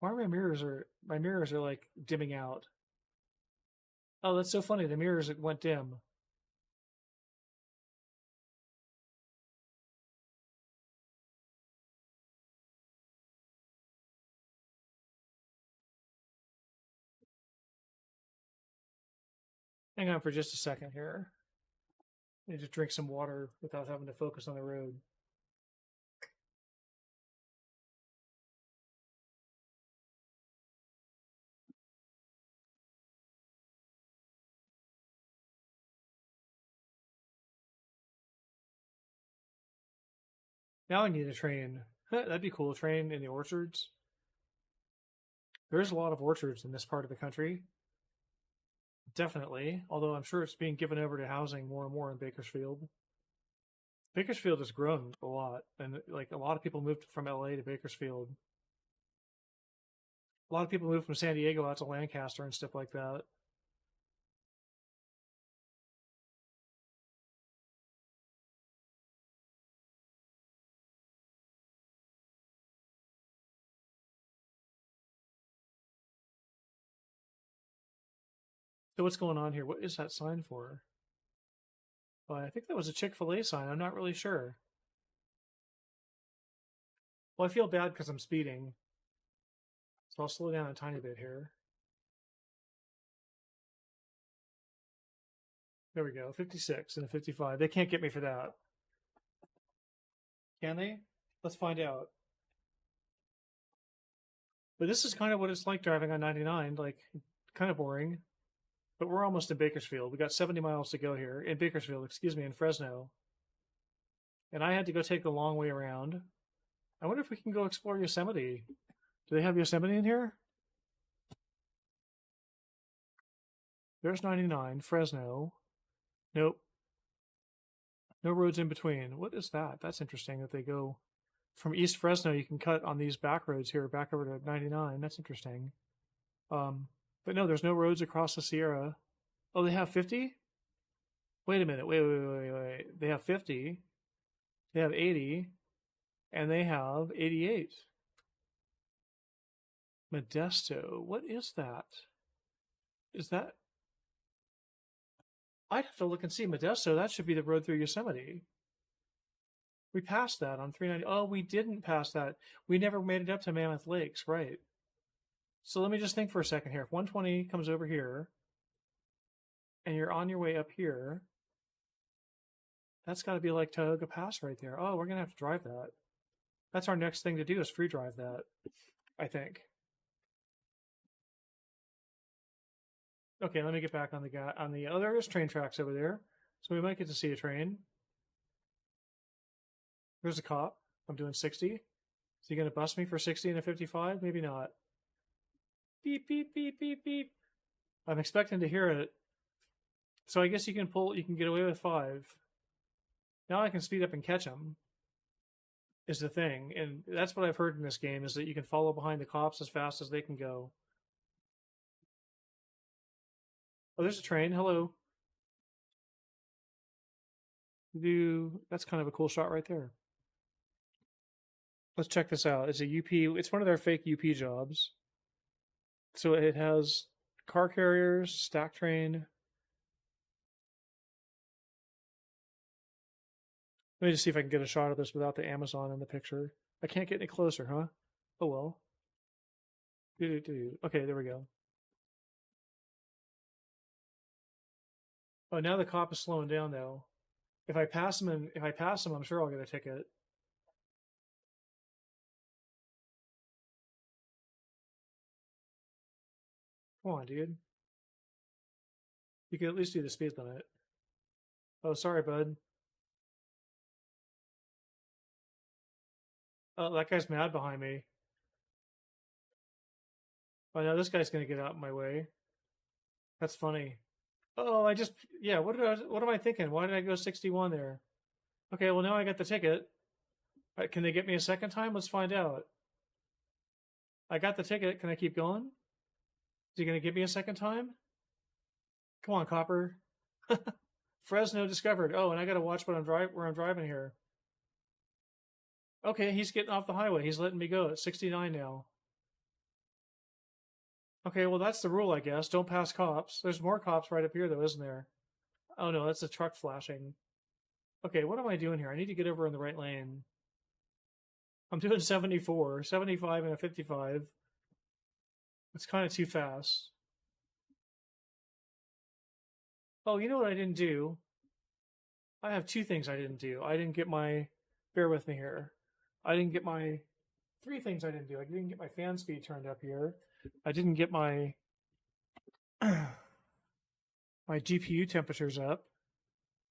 Why are my mirrors are like dimming out? Oh, that's so funny. The mirrors went dim. Hang on for just a second here. I need to drink some water without having to focus on the road. Now I need a train. That'd be cool. A train in the orchards. There's a lot of orchards in this part of the country. Definitely. Although I'm sure it's being given over to housing more and more in Bakersfield. Bakersfield has grown a lot, and like a lot of people moved from LA to Bakersfield. A lot of people moved from San Diego out to Lancaster and stuff like that. So what's going on here? What is that sign for? I think that was a Chick-fil-A sign. I'm not really sure. Well, I feel bad because I'm speeding, so I'll slow down a tiny bit here. There we go. 56 and a 55. They can't get me for that. Can they? Let's find out. But this is kind of what it's like driving on 99. Like, kind of boring. But we're almost in Bakersfield. We got 70 miles to go here. In Bakersfield, excuse me, in Fresno. And I had to go take the long way around. I wonder if we can go explore Yosemite. Do they have Yosemite in here? There's 99, Fresno. Nope. No roads in between. What is that? That's interesting that they go from East Fresno. You can cut on these back roads here back over to 99. That's interesting. But no, there's no roads across the Sierra. Oh, they have 50? Wait a minute. Wait. They have 50. They have 80. And they have 88. Modesto. What is that? Is that... I'd have to look and see. Modesto, that should be the road through Yosemite. We passed that on 390. Oh, we didn't pass that. We never made it up to Mammoth Lakes, right? So let me just think for a second here. If 120 comes over here, and you're on your way up here, that's got to be like Tioga Pass right there. Oh, we're going to have to drive that. That's our next thing to do is free drive that, I think. Okay, let me get back on the guy on the other. There's train tracks over there, so we might get to see a train. There's a cop. I'm doing 60. Is he going to bust me for 60 and a 55? Maybe not. Beep beep beep beep beep. I'm expecting to hear it. So I guess you can get away with 5. Now I can speed up and catch him. Is the thing, and that's what I've heard in this game is that you can follow behind the cops as fast as they can go. Oh, there's a train. Hello. That's kind of a cool shot right there. Let's check this out. It's a UP. It's one of their fake UP jobs. So it has car carriers, stack train. Let me just see if I can get a shot of this without the Amazon in the picture. I can't get any closer, huh? Oh well. Okay, there we go. Oh, now the cop is slowing down though. If I pass him, I'm sure I'll get a ticket. Come on, dude. You can at least do the speed limit. Oh, sorry, bud. Oh, that guy's mad behind me. Oh, no, this guy's gonna get out of my way. That's funny. Oh, yeah. What am I thinking? Why did I go 61 there? Okay, well now I got the ticket. Right, can they get me a second time? Let's find out. I got the ticket. Can I keep going? Is he gonna give me a second time? Come on, Copper. Fresno discovered. Oh, and I gotta watch where I'm driving here. Okay, he's getting off the highway. He's letting me go at 69 now. Okay, well that's the rule, I guess. Don't pass cops. There's more cops right up here, though, isn't there? Oh no, that's a truck flashing. Okay, what am I doing here? I need to get over in the right lane. I'm doing 74, 75 and a 55. It's kind of too fast. Oh, you know what I didn't do? I have two things I didn't do. I didn't get my, bear with me here. I didn't get my, three things I didn't do. I didn't get my fan speed turned up here. I didn't get my, my GPU temperatures up.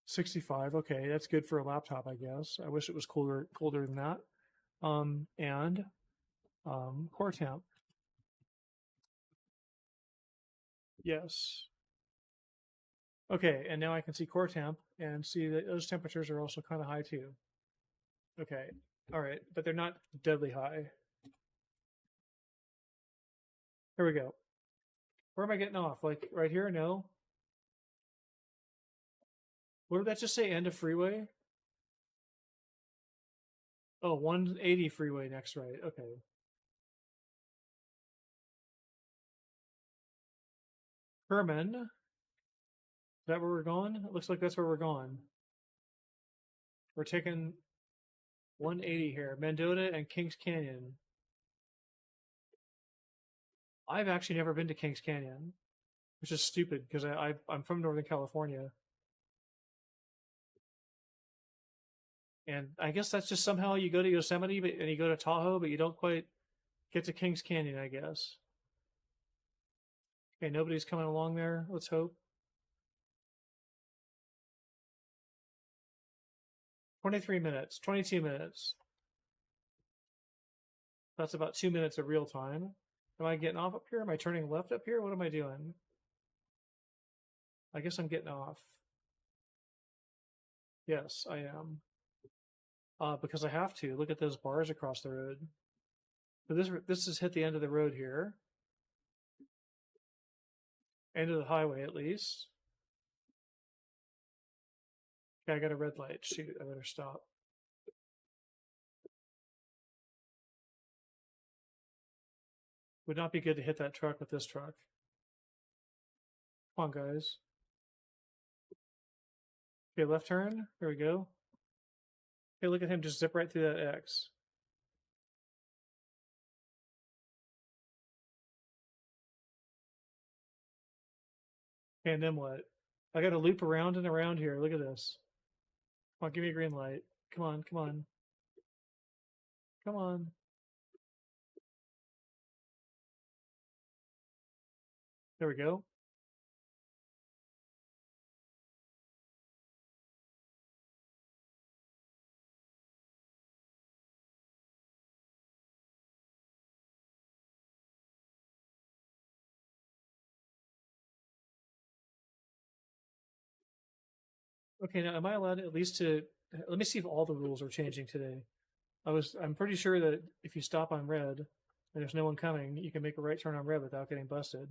65. Okay, that's good for a laptop, I guess. I wish it was colder than that. And core temp. Yes. Okay, and now I can see core temp and see that those temperatures are also kind of high too. Okay, all right, but they're not deadly high. Here we go. Where am I getting off? Like right here? No. What did that just say? End of freeway? Oh, 180 freeway next right. Okay. Herman. Is that where we're going? It looks like that's where we're going. We're taking 180 here. Mendota and Kings Canyon. I've actually never been to Kings Canyon, which is stupid because I'm from Northern California. And I guess that's just somehow you go to Yosemite and you go to Tahoe, but you don't quite get to Kings Canyon, I guess. Okay, nobody's coming along there. Let's hope. 23 minutes, 22 minutes. That's about 2 minutes of real time. Am I getting off up here? Am I turning left up here? What am I doing? I guess I'm getting off. Yes, I am. Because I have to. Look at those bars across the road. So this has hit the end of the road here. End of the highway, at least. Okay, I got a red light. Shoot, I better stop. Would not be good to hit that truck with this truck. Come on, guys. Okay, left turn. There we go. Okay, look at him just zip right through that X. Okay, and then what? I got to loop around and around here. Look at this. Come on, give me a green light. Come on, come on. Come on. There we go. Okay, now am I allowed at least to let me see if all the rules are changing today. I'm pretty sure that if you stop on red and there's no one coming, you can make a right turn on red without getting busted.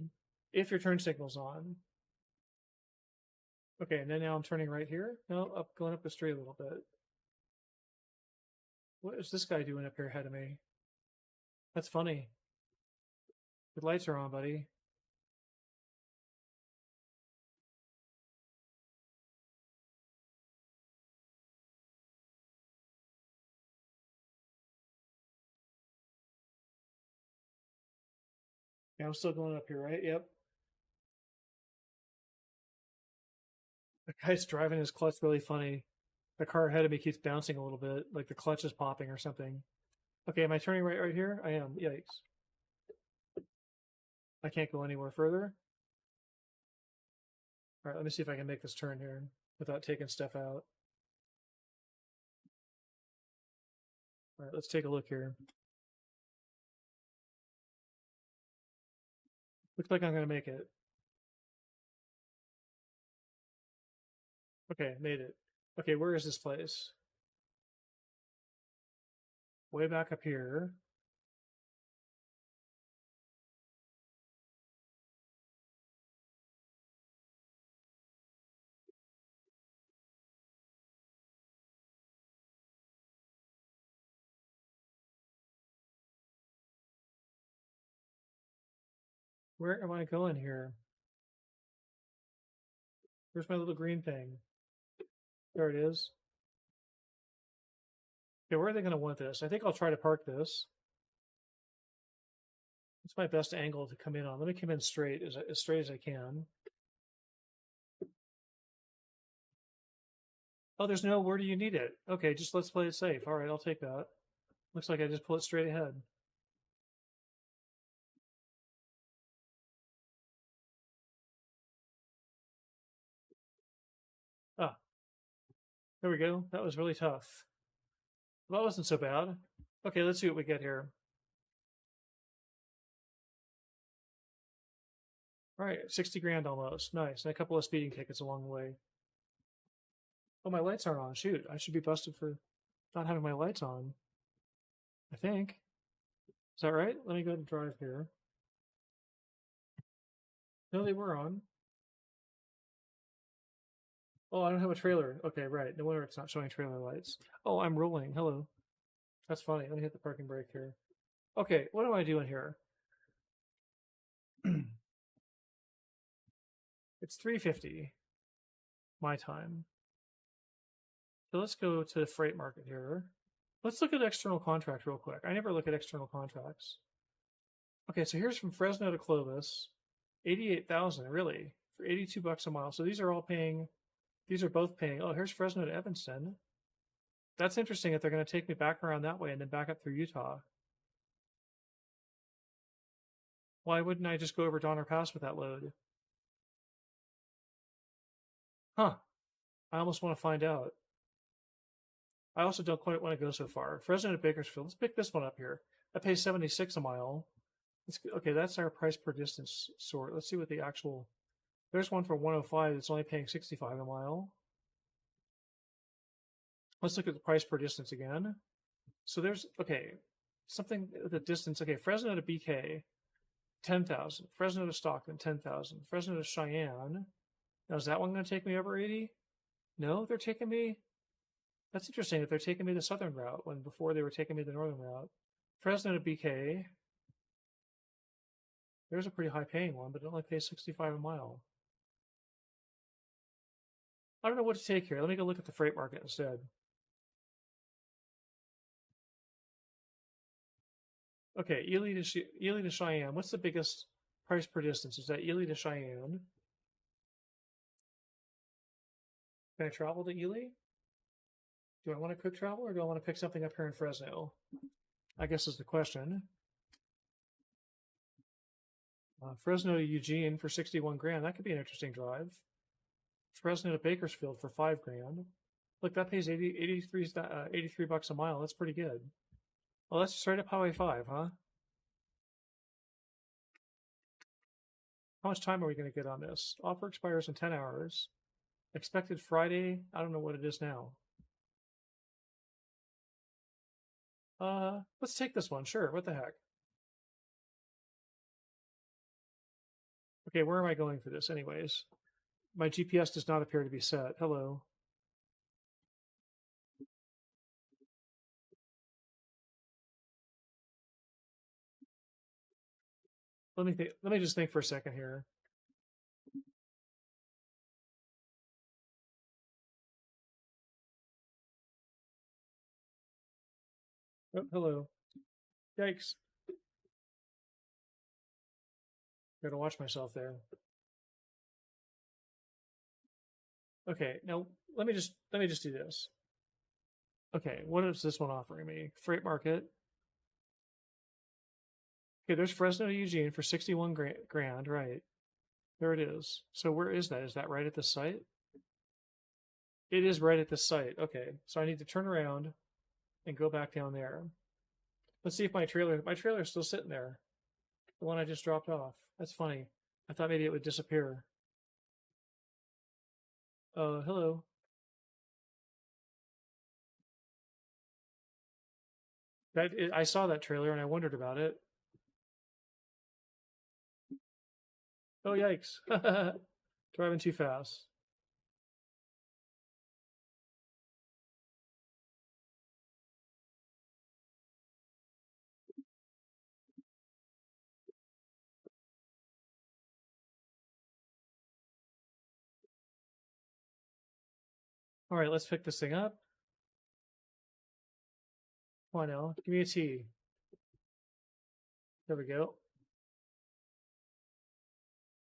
If your turn signal's on. Okay, and then now I'm turning right here. No, going up the street a little bit. What is this guy doing up here ahead of me? That's funny. The lights are on, buddy. Yeah, I'm still going up here, right? Yep. The guy's driving his clutch really funny. The car ahead of me keeps bouncing a little bit, like the clutch is popping or something. Okay, am I turning right here? I am. Yikes. I can't go anywhere further. All right, let me see if I can make this turn here without taking stuff out. All right, let's take a look here. Looks like I'm going to make it. Okay, made it. Okay, where is this place? Way back up here. Where am I going here? Where's my little green thing? There it is. Okay, where are they going to want this? I think I'll try to park this. It's my best angle to come in on. Let me come in straight, as straight as I can. Oh, there's no where do you need it? Okay, just let's play it safe. All right, I'll take that. Looks like I just pull it straight ahead. Ah, there we go. That was really tough. Well, that wasn't so bad. Okay, let's see what we get here. All right, 60 grand almost. Nice. And a couple of speeding tickets along the way. Oh, my lights aren't on. Shoot, I should be busted for not having my lights on. I think. Is that right? Let me go ahead and drive here. No, they were on. Oh, I don't have a trailer. Okay, right. No wonder it's not showing trailer lights. Oh, I'm rolling. Hello. That's funny. Let me hit the parking brake here. Okay, what am I doing here? It's 3:50 my time. So let's go to the freight market here. Let's look at external contracts real quick. I never look at external contracts. Okay, so here's from Fresno to Clovis, 88,000 really for 82 bucks a mile. So these are all paying. These are both paying. Oh, here's Fresno to Evanston. That's interesting that they're going to take me back around that way and then back up through Utah. Why wouldn't I just go over Donner Pass with that load? Huh. I almost want to find out. I also don't quite want to go so far. Fresno to Bakersfield. Let's pick this one up here. I pay 76 a mile. Okay, that's our price per distance sort. Let's see what the actual. There's one for 105 that's only paying 65 a mile. Let's look at the price per distance again. So there's okay, something the distance. Okay, Fresno to BK, 10,000. Fresno to Stockton, 10,000. Fresno to Cheyenne. Now is that one going to take me over 80? No, they're taking me. That's interesting that they're taking me the southern route when before they were taking me the northern route. Fresno to BK. There's a pretty high paying one, but it only pays 65 a mile. I don't know what to take here. Let me go look at the freight market instead. Okay, Ely to Cheyenne. What's the biggest price per distance? Is that Ely to Cheyenne? Can I travel to Ely? Do I want to quick travel or do I want to pick something up here in Fresno? I guess is the question. Fresno to Eugene for 61 grand. That could be an interesting drive. Fresno to Bakersfield for 5 grand. Look, that pays 83 bucks a mile. That's pretty good. Well, that's straight up Highway 5, huh? How much time are we going to get on this? Offer expires in 10 hours. Expected Friday. I don't know what it is now. Let's take this one. Sure. What the heck? Okay, where am I going for this anyways? My GPS does not appear to be set. Hello. Let me think. Let me just think for a second here. Oh, hello. Yikes. Gotta watch myself there. Okay, now let me just do this. Okay, what is this one offering me? Freight market. Okay, there's Fresno to Eugene for 61 grand, right? There it is. So where is that? Is that right at the site? It is right at the site. Okay, so I need to turn around and go back down there. Let's see if my trailer is still sitting there. The one I just dropped off. That's funny. I thought maybe it would disappear. Hello. I saw that trailer and I wondered about it. Oh, yikes. Driving too fast. All right, let's pick this thing up. Come on now, give me a T. There we go.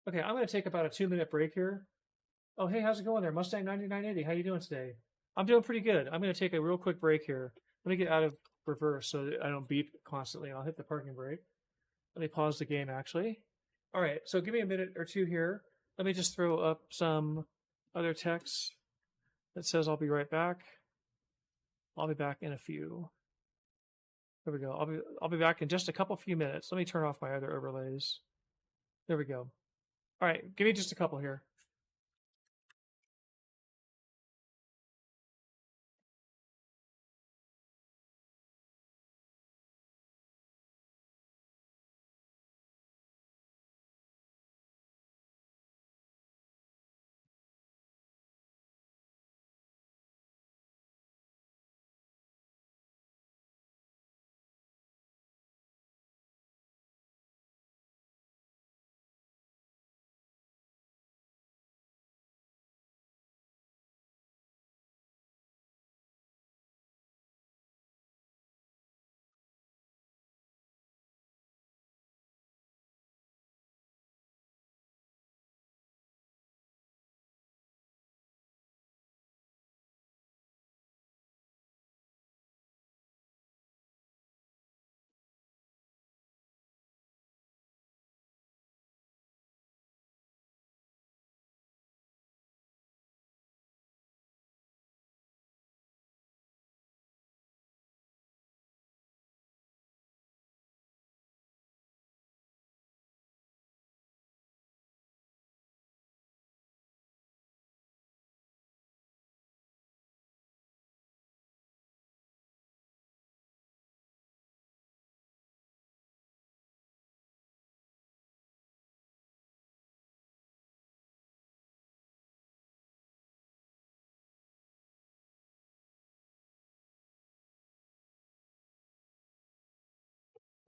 Okay, I'm going to take about a 2-minute break here. Oh, hey, how's it going there? Mustang 9980, how you doing today? I'm doing pretty good. I'm going to take a real quick break here. Let me get out of reverse so that I don't beep constantly. I'll hit the parking brake. Let me pause the game, actually. All right, so give me a minute or two here. Let me just throw up some other text that says I'll be right back. I'll be back in a few. There we go. I'll be back in just a few minutes. Let me turn off my other overlays. There we go. All right, give me just a couple here.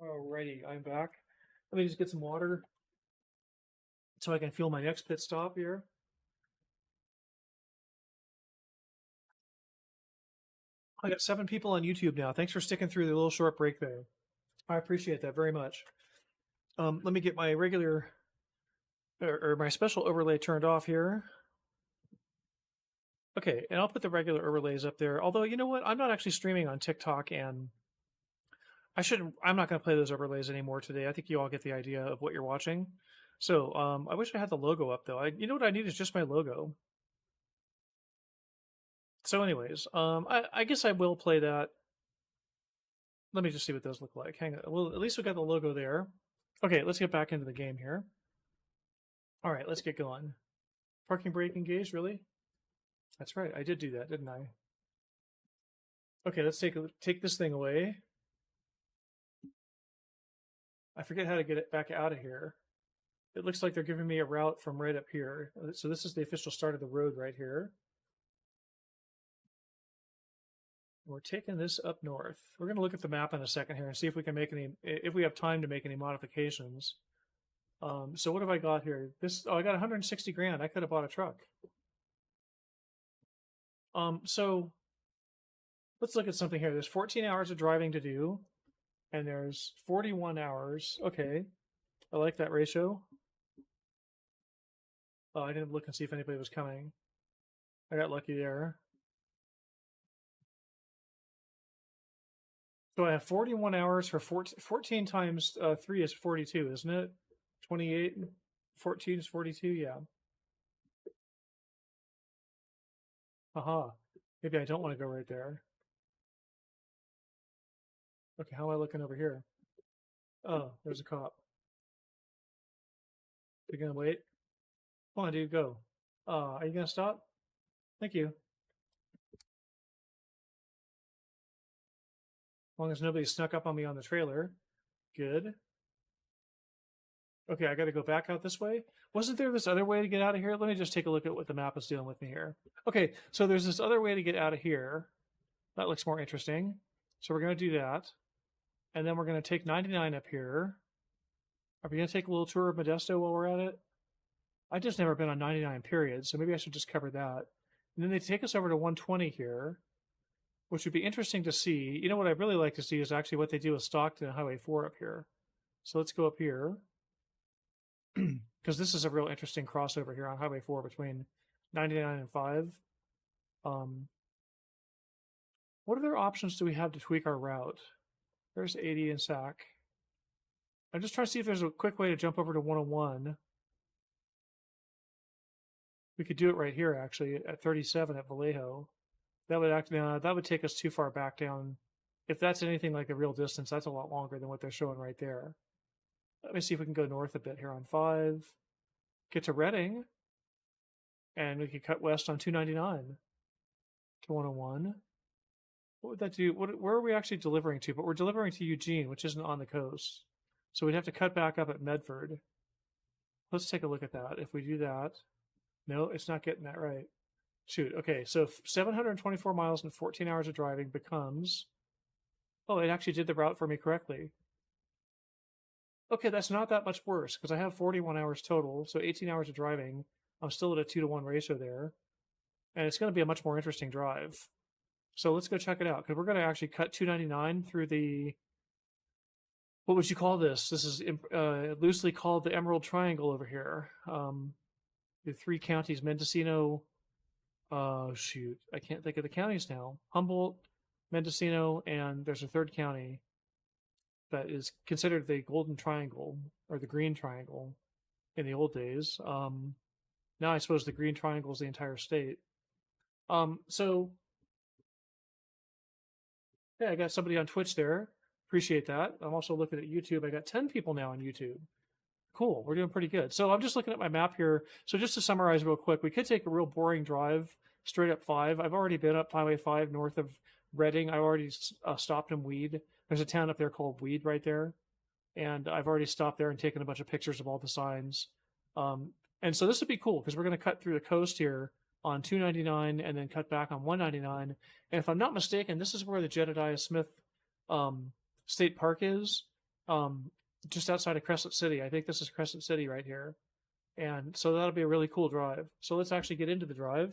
Alrighty, I'm back. Let me just get some water so I can fuel my next pit stop here. I got 7 people on YouTube now. Thanks for sticking through the little short break there. I appreciate that very much. Let me get my regular or my special overlay turned off here. Okay, and I'll put the regular overlays up there. Although, you know what? I'm not actually streaming on TikTok, and I'm not going to play those overlays anymore today. I think you all get the idea of what you're watching. So I wish I had the logo up, though. You know what I need is just my logo. So anyways, I guess I will play that. Let me just see what those look like. Hang on. Well, at least we got the logo there. Okay, let's get back into the game here. All right, let's get going. Parking brake engaged, really? That's right, I did do that, didn't I? Okay, let's take this thing away. I forget how to get it back out of here. It looks like they're giving me a route from right up here. So this is the official start of the road right here. We're taking this up north. We're going to look at the map in a second here and see if we can make if we have time to make any modifications. So what have I got here? I got 160 grand. I could have bought a truck. So let's look at something here. There's 14 hours of driving to do, and there's 41 hours. Okay, I like that ratio. Oh, I didn't look and see if anybody was coming. I got lucky there. So I have 41 hours for 14 times 3 is 42, isn't it? 28, 14 is 42, yeah. Aha. Maybe I don't want to go right there. Okay, how am I looking over here? Oh, there's a cop. You gonna wait? Come on, dude, go. Are you gonna stop? Thank you. As long as nobody snuck up on me on the trailer. Good. Okay, I gotta go back out this way. Wasn't there this other way to get out of here? Let me just take a look at what the map is doing with me here. Okay, so there's this other way to get out of here. That looks more interesting. So we're gonna do that. And then we're gonna take 99 up here. Are we gonna take a little tour of Modesto while we're at it? I've just never been on 99 period, so maybe I should just cover that. And then they take us over to 120 here, which would be interesting to see. You know what I'd really like to see is actually what they do with Stockton and Highway 4 up here. So let's go up here, because this is a real interesting crossover here on Highway 4 between 99 and 5. What other options do we have to tweak our route? There's 80 in Sac. I'm just trying to see if there's a quick way to jump over to 101. We could do it right here, actually, at 37 at Vallejo. That would take us too far back down. If that's anything like a real distance, that's a lot longer than what they're showing right there. Let me see if we can go north a bit here on 5. Get to Reading. And we could cut west on 299 to 101. What would that do? Where are we actually delivering to? But we're delivering to Eugene, which isn't on the coast. So we'd have to cut back up at Medford. Let's take a look at that. If we do that, no, it's not getting that right. Shoot. Okay, so 724 miles and 14 hours of driving becomes... Oh, it actually did the route for me correctly. Okay, that's not that much worse because I have 41 hours total, so 18 hours of driving. I'm still at a 2-to-1 ratio there. And it's going to be a much more interesting drive. So let's go check it out because we're going to actually cut 299 through the... What would you call this? This is loosely called the Emerald Triangle over here. The 3 counties, Mendocino... shoot, I can't think of the counties now. Humboldt, Mendocino, and there's a third county that is considered the Golden Triangle or the Green Triangle in the old days. Now I suppose the Green Triangle is the entire state. So yeah, I got somebody on Twitch there. Appreciate that. I'm also looking at YouTube. I got 10 people now on YouTube. Cool, we're doing pretty good. So I'm just looking at my map here. So just to summarize real quick, we could take a real boring drive straight up 5. I've already been up Highway 5 north of Reading. I already stopped in Weed. There's a town up there called Weed right there. And I've already stopped there and taken a bunch of pictures of all the signs. And so this would be cool because we're going to cut through the coast here on 299 and then cut back on 199. And if I'm not mistaken, this is where the Jedediah Smith State Park is. Just outside of Crescent City. I think this is Crescent City right here. And so that'll be a really cool drive. So let's actually get into the drive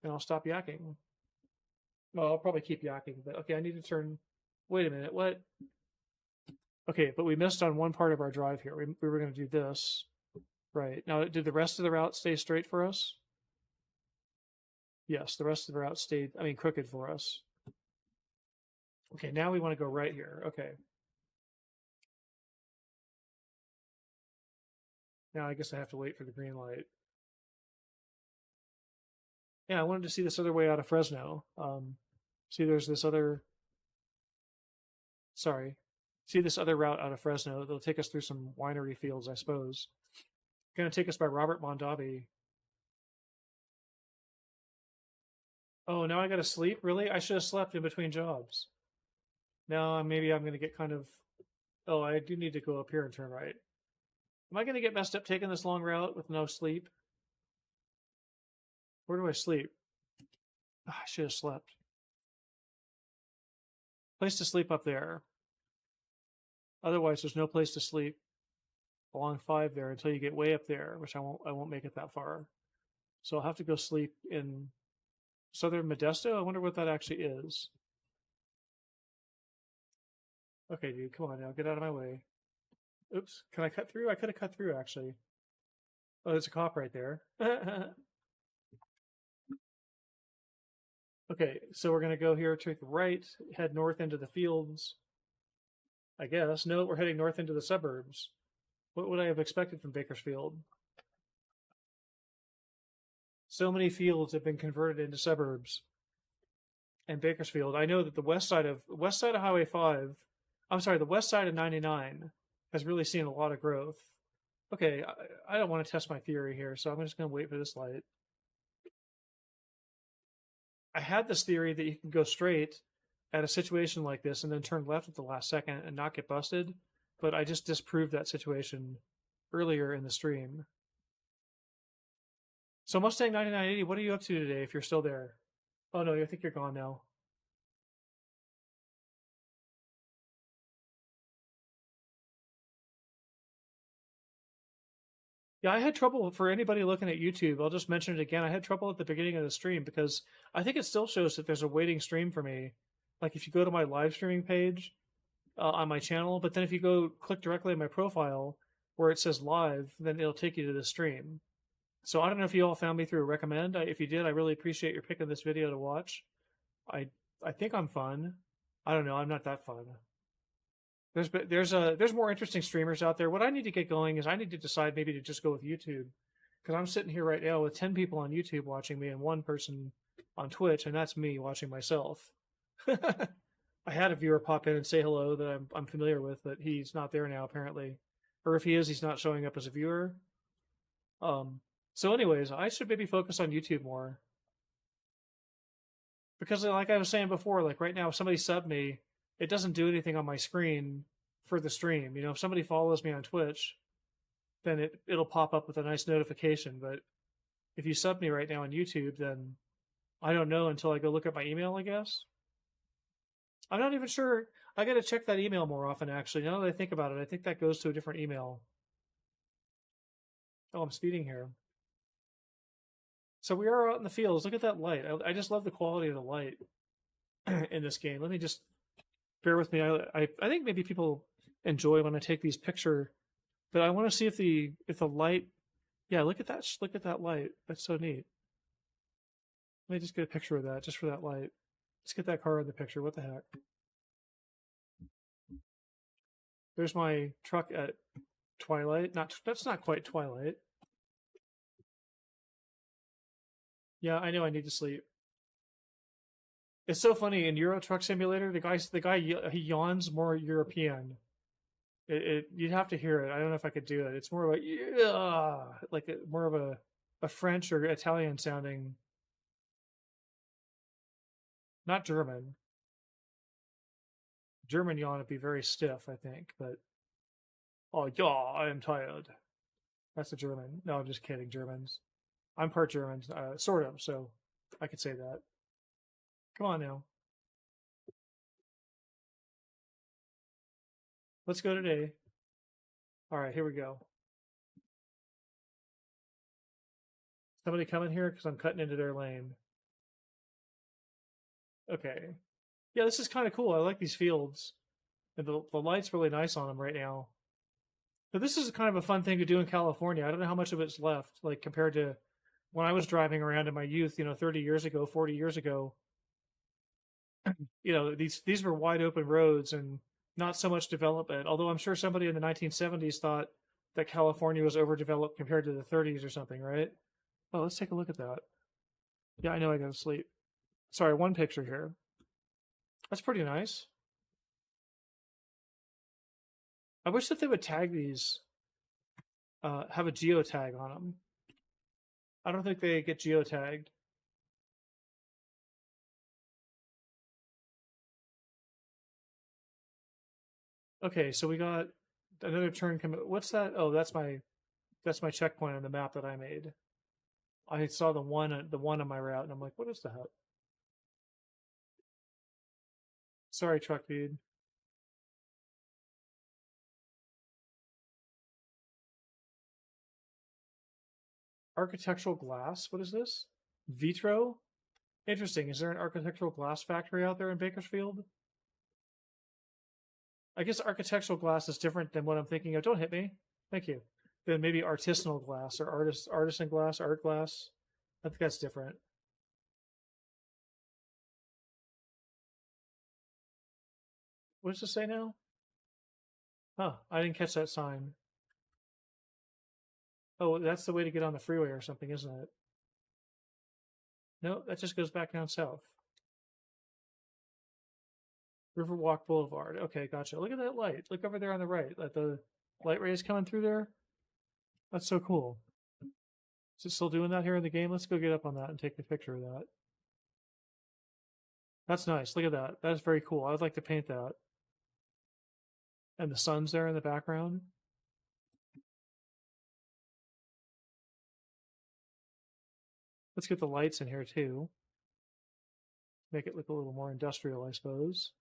and I'll stop yakking. Well, I'll probably keep yakking, but okay, I need to turn. Wait a minute, what? Okay, but we missed on one part of our drive here. We were going to do this. Right. Now, did the rest of the route stay straight for us? Yes, the rest of the route stayed, crooked for us. Okay, now we want to go right here. Okay. Now I guess I have to wait for the green light. Yeah, I wanted to see this other way out of Fresno. See, there's this other... Sorry. See this other route out of Fresno. It'll take us through some winery fields, I suppose. Going to take us by Robert Mondavi. Oh, now I got to sleep? Really? I should have slept in between jobs. Now maybe I'm going to get kind of... Oh, I do need to go up here and turn right. Am I going to get messed up taking this long route with no sleep? Where do I sleep? Oh, I should have slept. Place to sleep up there. Otherwise, there's no place to sleep along 5 there until you get way up there, which I won't make it that far. So I'll have to go sleep in southern Modesto. I wonder what that actually is. Okay, dude, come on now, get out of my way. Oops, can I cut through? I could have cut through, actually. Oh, there's a cop right there. Okay, so we're going to go here, take the right, head north into the fields. I guess. No, we're heading north into the suburbs. What would I have expected from Bakersfield? So many fields have been converted into suburbs. And Bakersfield, I know that the west side of Highway 5, the west side of 99 has really seen a lot of growth. Okay, I don't want to test my theory here, so I'm just going to wait for this light. I had this theory that you can go straight at a situation like this and then turn left at the last second and not get busted, but I just disproved that situation earlier in the stream. So Mustang 9980, what are you up to today if you're still there? Oh no, I think you're gone now. Yeah, I had trouble for anybody looking at YouTube. I'll just mention it again. I had trouble at the beginning of the stream because I think it still shows that there's a waiting stream for me. Like if you go to my live streaming page on my channel, but then if you go click directly on my profile where it says live, then it'll take you to the stream. So I don't know if you all found me through a recommend. If you did, I really appreciate your picking this video to watch. I I think I'm fun. I don't know. I'm not that fun. There's more interesting streamers out there. What I need to get going is I need to decide maybe to just go with YouTube because I'm sitting here right now with 10 people on YouTube watching me and one person on Twitch, and that's me watching myself. I had a viewer pop in and say hello that I'm familiar with, but he's not there now apparently, or if he is, he's not showing up as a viewer. Um, so, anyways, I should maybe focus on YouTube more because, like I was saying before, like right now, if somebody subbed me, it doesn't do anything on my screen for the stream. You know, if somebody follows me on Twitch, then it'll pop up with a nice notification. But if you sub me right now on YouTube, then I don't know until I go look at my email, I guess. I'm not even sure. I got to check that email more often, actually. Now that I think about it, I think that goes to a different email. Oh, I'm speeding here. So we are out in the fields. Look at that light. I just love the quality of the light in this game. Let me just bear with me. I think maybe people enjoy when I take these picture, but I want to see if the light. Yeah, look at that. Look at that light. That's so neat. Let me just get a picture of that, just for that light. Let's get that car in the picture. What the heck? There's my truck at twilight. That's not quite twilight. Yeah, I know I need to sleep. It's so funny in Euro Truck Simulator. The guy he yawns more European. You'd have to hear it. I don't know if I could do it. It's more like yeah, like more of a French or Italian sounding, not German. German yawn would be very stiff, I think. But oh yeah, I am tired. That's a German. No, I'm just kidding. Germans. I'm part German, sort of. So I could say that. Come on now. Let's go today. All right, here we go. Somebody coming here because I'm cutting into their lane. Okay. Yeah, this is kind of cool. I like these fields. And the light's really nice on them right now. But this is kind of a fun thing to do in California. I don't know how much of it's left, like compared to when I was driving around in my youth, 30 years ago, 40 years ago. These were wide open roads and not so much development. Although I'm sure somebody in the 1970s thought that California was overdeveloped compared to the 30s or something, right? Oh, let's take a look at that. Yeah, I know I gotta sleep. Sorry, one picture here. That's pretty nice. I wish that they would tag these, have a geotag on them. I don't think they get geotagged. Okay, so we got another turn coming. What's that? Oh, that's my checkpoint on the map that I made. I saw the one on my route, and I'm like, what is that? Sorry, truck dude. Architectural glass. What is this? Vitro. Interesting. Is there an architectural glass factory out there in Bakersfield? I guess architectural glass is different than what I'm thinking of. Don't hit me. Thank you. Then maybe artisanal glass or artisan glass, art glass. I think that's different. What does it say now? Huh, I didn't catch that sign. Oh, that's the way to get on the freeway or something, isn't it? No, that just goes back down south. Riverwalk Boulevard. Okay, gotcha. Look at that light. Look over there on the right. Like the light rays coming through there. That's so cool. Is it still doing that here in the game? Let's go get up on that and take a picture of that. That's nice. Look at that. That's very cool. I'd like to paint that. And the sun's there in the background. Let's get the lights in here too. Make it look a little more industrial, I suppose.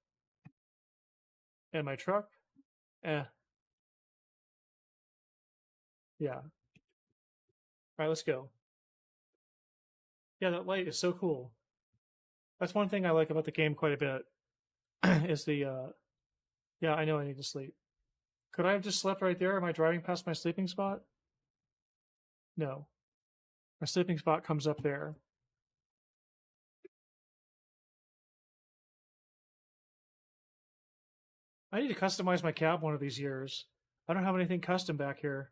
And my truck. Yeah. All right, let's go. Yeah, that light is so cool. That's one thing I like about the game quite a bit. Is the yeah, I know I need to sleep. Could I have just slept right there? Am I driving past my sleeping spot? No. My sleeping spot comes up there. I need to customize my cab one of these years. I don't have anything custom back here.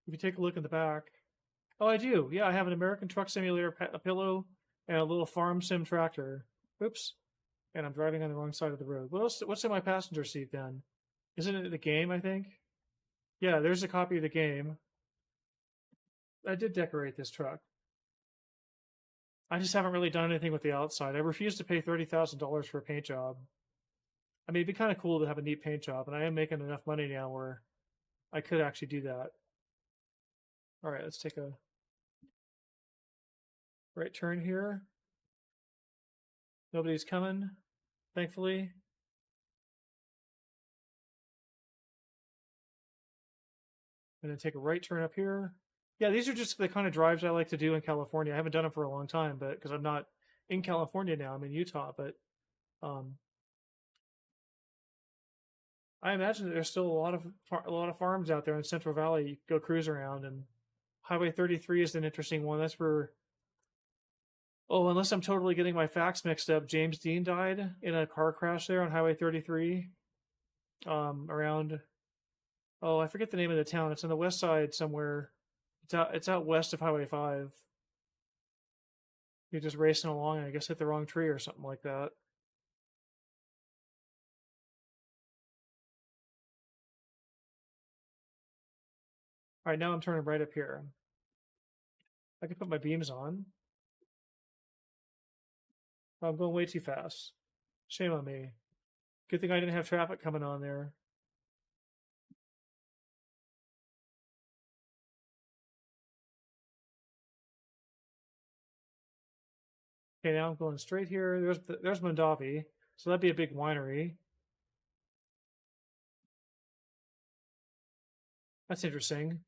If you take a look in the back. Oh, I do. Yeah, I have an American Truck Simulator a pillow and a little farm sim tractor. Oops. And I'm driving on the wrong side of the road. What's in my passenger seat then? Isn't it the game, I think? Yeah, there's a copy of the game. I did decorate this truck. I just haven't really done anything with the outside. I refuse to pay $30,000 for a paint job. I mean, it'd be kind of cool to have a neat paint job, and I am making enough money now where I could actually do that. All right, let's take a right turn here. Nobody's coming, thankfully. And then take a right turn up here. Yeah, these are just the kind of drives I like to do in California. I haven't done them for a long time, but because I'm not in California now, I'm in Utah. But um, I imagine that there's still a lot of farms out there in Central Valley. You go cruise around, and Highway 33 is an interesting one. That's where, oh, unless I'm totally getting my facts mixed up, James Dean died in a car crash there on Highway 33. Around, oh, I forget the name of the town. It's on the west side somewhere. It's out west of Highway 5. You're just racing along and I guess hit the wrong tree or something like that. All right, now I'm turning right up here. I can put my beams on. Oh, I'm going way too fast. Shame on me. Good thing I didn't have traffic coming on there. Okay, now I'm going straight here. There's Mondavi. So that'd be a big winery. That's interesting.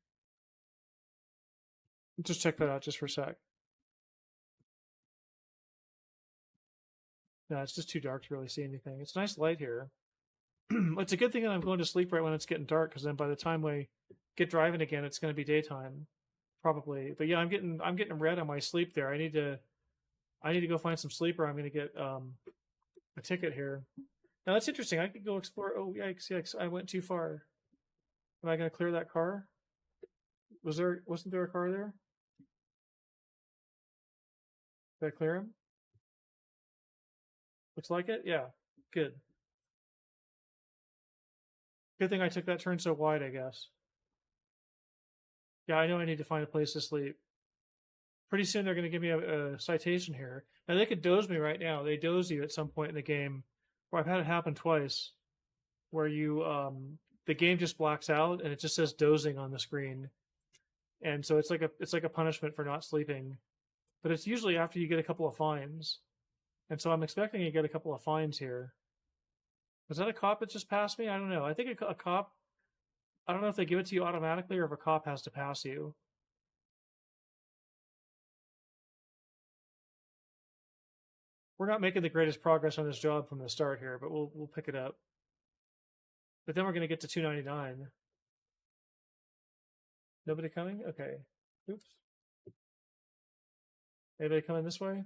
Just check that out just for a sec. No, it's just too dark to really see anything. It's nice light here. It's a good thing that I'm going to sleep right when it's getting dark, because then by the time we get driving again, it's going to be daytime, probably. But yeah, I'm getting red on my sleep there. I need to go find some sleep, or I'm going to get a ticket here. Now that's interesting. I could go explore. Oh yikes! Yikes! I went too far. Am I going to clear that car? Wasn't there a car there? Did I clear him? Looks like it. Yeah. Good. Good thing I took that turn so wide, I guess. Yeah, I know I need to find a place to sleep. Pretty soon they're going to give me a citation here. Now they could doze me right now. They doze you at some point in the game, where I've had it happen twice, where you the game just blacks out and it just says dozing on the screen, and so it's like a punishment for not sleeping. But it's usually after you get a couple of fines, and so I'm expecting to get a couple of fines here. Was that a cop that just passed me? I don't know. I think a cop. I don't know if they give it to you automatically or if a cop has to pass you. We're not making the greatest progress on this job from the start here, but we'll pick it up. But then we're going to get to 299. Nobody coming? Okay. Oops. Anybody coming this way?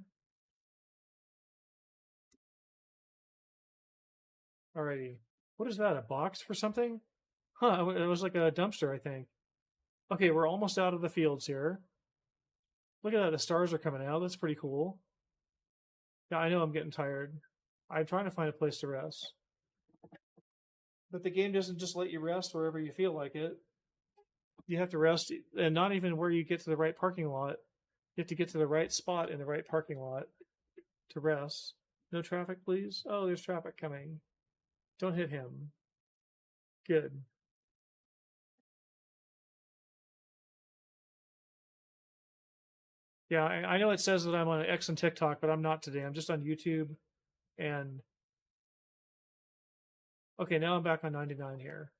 Alrighty. What is that? A box for something? Huh, it was like a dumpster, I think. Okay, we're almost out of the fields here. Look at that, the stars are coming out. That's pretty cool. Yeah, I know I'm getting tired. I'm trying to find a place to rest. But the game doesn't just let you rest wherever you feel like it. You have to rest, and not even where you get to the right parking lot. You have to get to the right spot in the right parking lot to rest. No traffic, please. Oh, there's traffic coming. Don't hit him. Good. Yeah, I know it says that I'm on X and TikTok, but I'm not today. I'm just on YouTube. And okay, now I'm back on 99 here.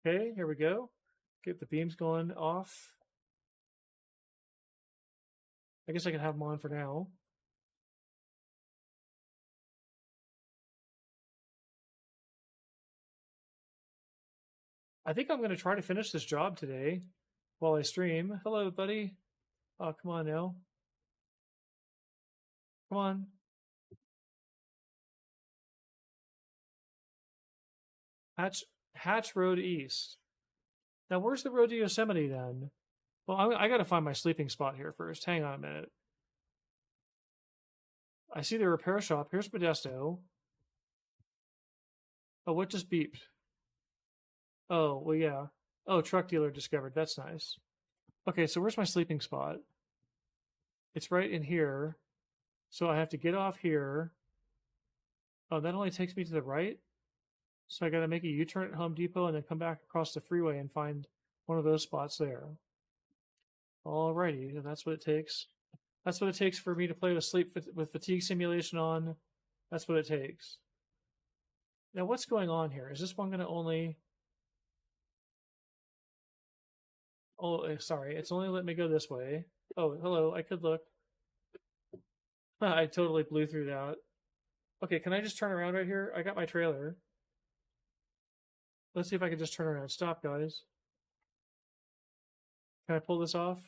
Okay, here we go. Get the beams going off. I guess I can have them on for now. I think I'm going to try to finish this job today while I stream. Hello, buddy. Oh, come on now. Come on. Hatch Hatch Road East. Now, where's the road to Yosemite then? Well, I got to find my sleeping spot here first. Hang on a minute. I see the repair shop. Here's Modesto. Oh, what just beeped? Oh, well, yeah. Oh, truck dealer discovered. That's nice. Okay, so where's my sleeping spot? It's right in here. So I have to get off here. Oh, that only takes me to the right. So I got to make a U-turn at Home Depot and then come back across the freeway and find one of those spots there. Alrighty, that's what it takes. That's what it takes for me to play with fatigue simulation on. That's what it takes. Now, what's going on here? Is this one going to only... Oh, sorry. It's only let me go this way. Oh, hello. I could look. I totally blew through that. Okay, can I just turn around right here? I got my trailer. Let's see if I can just turn around. Stop, guys. Can I pull this off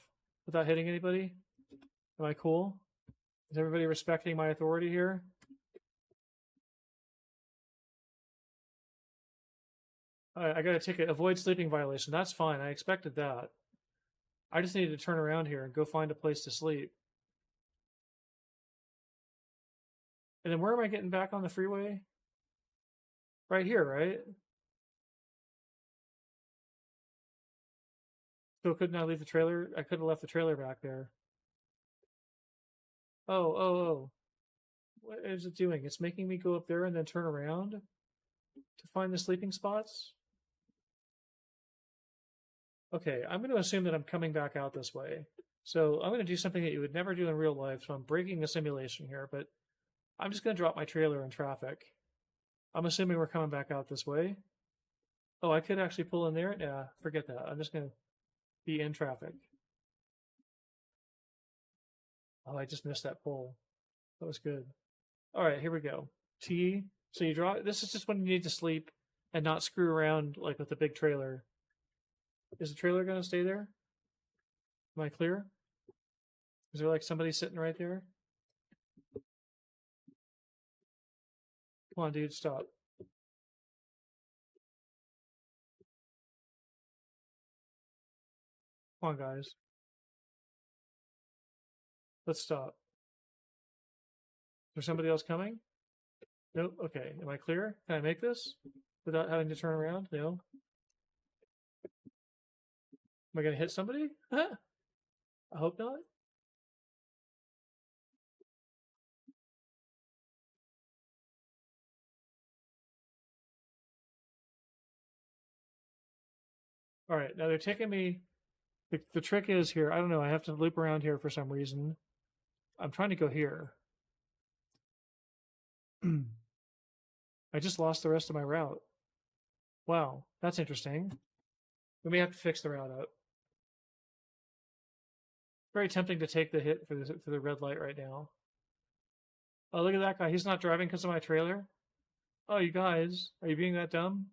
without hitting anybody? Am I cool? Is everybody respecting my authority here? Alright, I got a ticket. Avoid sleeping violation. That's fine. I expected that. I just needed to turn around here and go find a place to sleep. And then where am I getting back on the freeway? Right here, right? So couldn't I leave the trailer? I could have left the trailer back there. Oh, oh, oh. What is it doing? It's making me go up there and then turn around to find the sleeping spots? Okay, I'm going to assume that I'm coming back out this way. So I'm going to do something that you would never do in real life. So I'm breaking the simulation here, but I'm just going to drop my trailer in traffic. I'm assuming we're coming back out this way. Oh, I could actually pull in there? Yeah, forget that. I'm just going to be in traffic. Oh, I just missed that pull. That was good. All right, here we go. T. So you draw. This is just when you need to sleep and not screw around like with the big trailer. Is the trailer going to stay there? Am I clear? Is there like somebody sitting right there? Come on, dude, stop. Come on, guys. Let's stop. Is there somebody else coming? Nope. Okay. Am I clear? Can I make this without having to turn around? No. Am I going to hit somebody? I hope not. All right. Now they're taking me. The trick is here. I don't know. I have to loop around here for some reason. I'm trying to go here. I just lost the rest of my route. Wow, that's interesting. We may have to fix the route up. Very tempting to take the hit for the red light right now. Oh, look at that guy. He's not driving because of my trailer. Oh, you guys, are you being that dumb?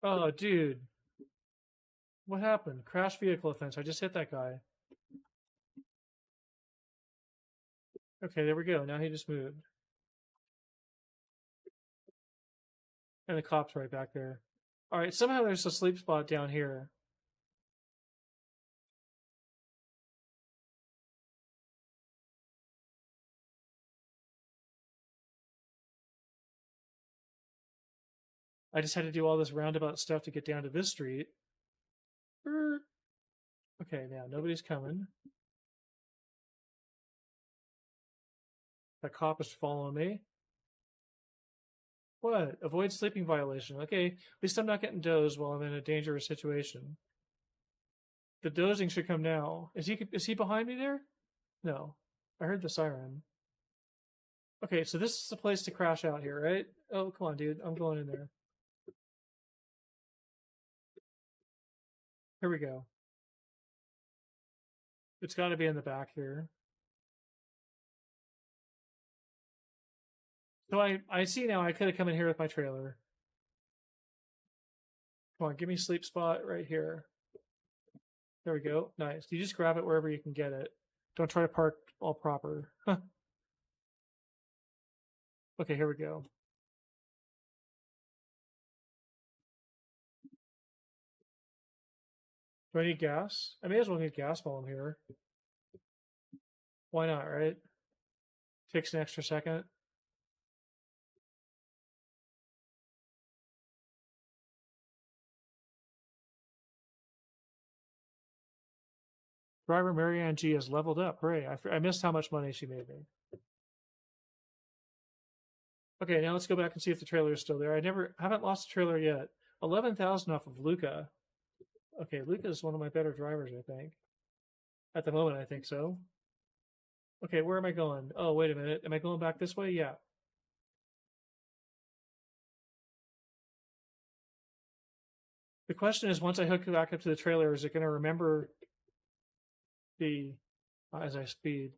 Oh, dude. What happened? Crash vehicle offense. I just hit that guy. Okay, there we go. Now he just moved. And the cop's right back there. All right, somehow there's a sleep spot down here. I just had to do all this roundabout stuff to get down to this street. Okay, now nobody's coming. That cop is following me. What? Avoid sleeping violation. Okay, at least I'm not getting dozed while I'm in a dangerous situation. The dozing should come now. Is he behind me there? No. I heard the siren. Okay, so this is the place to crash out here, right? Oh, come on, dude. I'm going in there. Here we go. It's got to be in the back here. So I see now I could have come in here with my trailer. Come on, give me a sleep spot right here. There we go. Nice. You just grab it wherever you can get it. Don't try to park all proper. Okay, here we go. Do I need gas? I may as well get gas while I'm here. Why not, right? Takes an extra second. Driver Marianne G has leveled up. Hooray. I missed how much money she made me. Okay, now let's go back and see if the trailer is still there. Haven't lost the trailer yet. 11,000 off of Luca. Okay, Luca is one of my better drivers, I think. At the moment, I think so. Okay, where am I going? Oh, wait a minute. Am I going back this way? Yeah. The question is, once I hook it back up to the trailer, is it going to remember as I speed,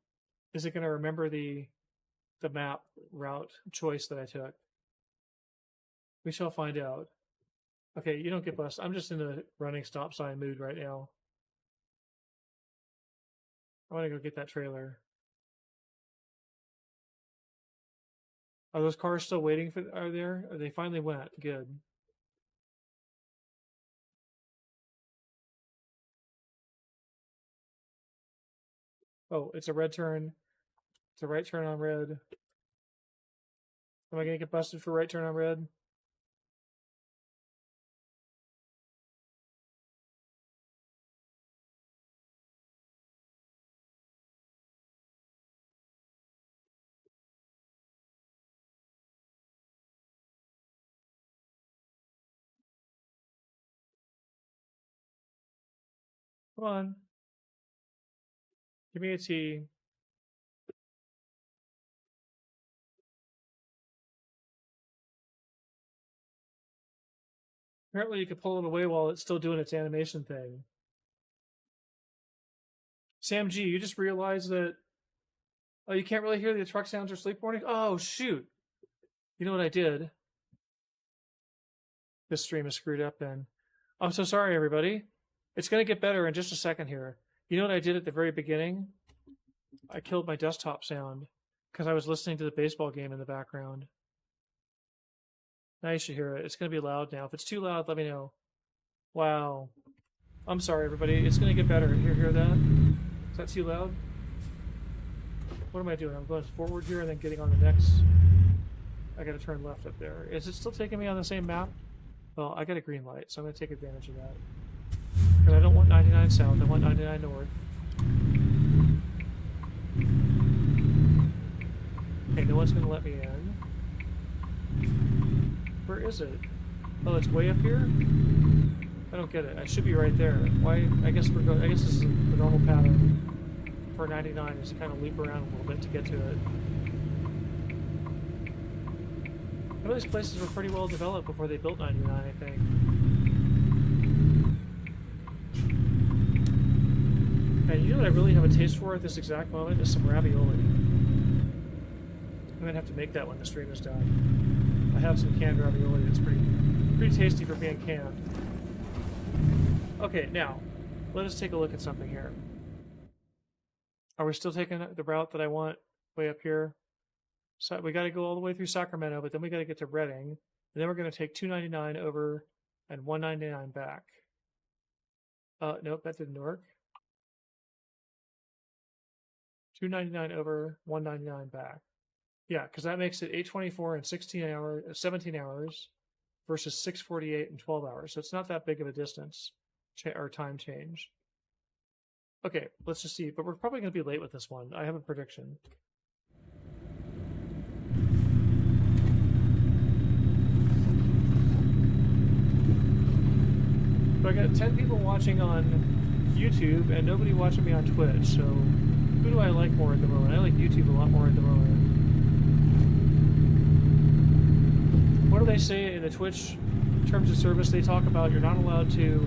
is it going to remember the map route choice that I took? We shall find out. Okay, you don't get busted. I'm just in a running stop sign mood right now. I want to go get that trailer. Are those cars still waiting for? Are there? Or they finally went. Good. Oh, it's a red turn. It's a right turn on red. Am I gonna get busted for right turn on red? Come on. Give me a T. Apparently you can pull it away while it's still doing its animation thing. Sam G, you just realized that you can't really hear the truck sounds or sleep warning? Oh shoot. You know what I did? This stream is screwed up then. I'm so sorry, everybody. It's gonna get better in just a second here. You know what I did at the very beginning? I killed my desktop sound because I was listening to the baseball game in the background. Now you should hear it. It's going to be loud now. If it's too loud, let me know. Wow. I'm sorry, everybody. It's going to get better. Hear that? Is that too loud? What am I doing? I'm going forward here and then getting on the next. I got to turn left up there. Is it still taking me on the same map? Well, I got a green light, so I'm going to take advantage of that. Because I don't want 99 south. I want 99 north. Okay, no one's going to let me in. Where is it? Oh, it's way up here? I don't get it. I should be right there. Why? I guess we're going. I guess this is the normal pattern for 99 is to kind of leap around a little bit to get to it. Some of these places were pretty well developed before they built 99, I think. And you know what I really have a taste for at this exact moment is some ravioli. I'm gonna have to make that when the stream is done. I have some canned ravioli that's pretty tasty for being canned. Okay, now let us take a look at something here. Are we still taking the route that I want way up here? So we got to go all the way through Sacramento, but then we got to get to Redding, and then we're going to take 299 over and 199 back. Nope, that didn't work. 299 over, 199 back. Yeah, because that makes it 824 and 17 hours versus 648 and 12 hours. So it's not that big of a distance or time change. Okay, let's just see. But we're probably going to be late with this one. I have a prediction. So I got 10 people watching on YouTube and nobody watching me on Twitch. So who do I like more at the moment? I like YouTube a lot more at the moment. what do they say in the Twitch terms of service? They talk about you're not allowed to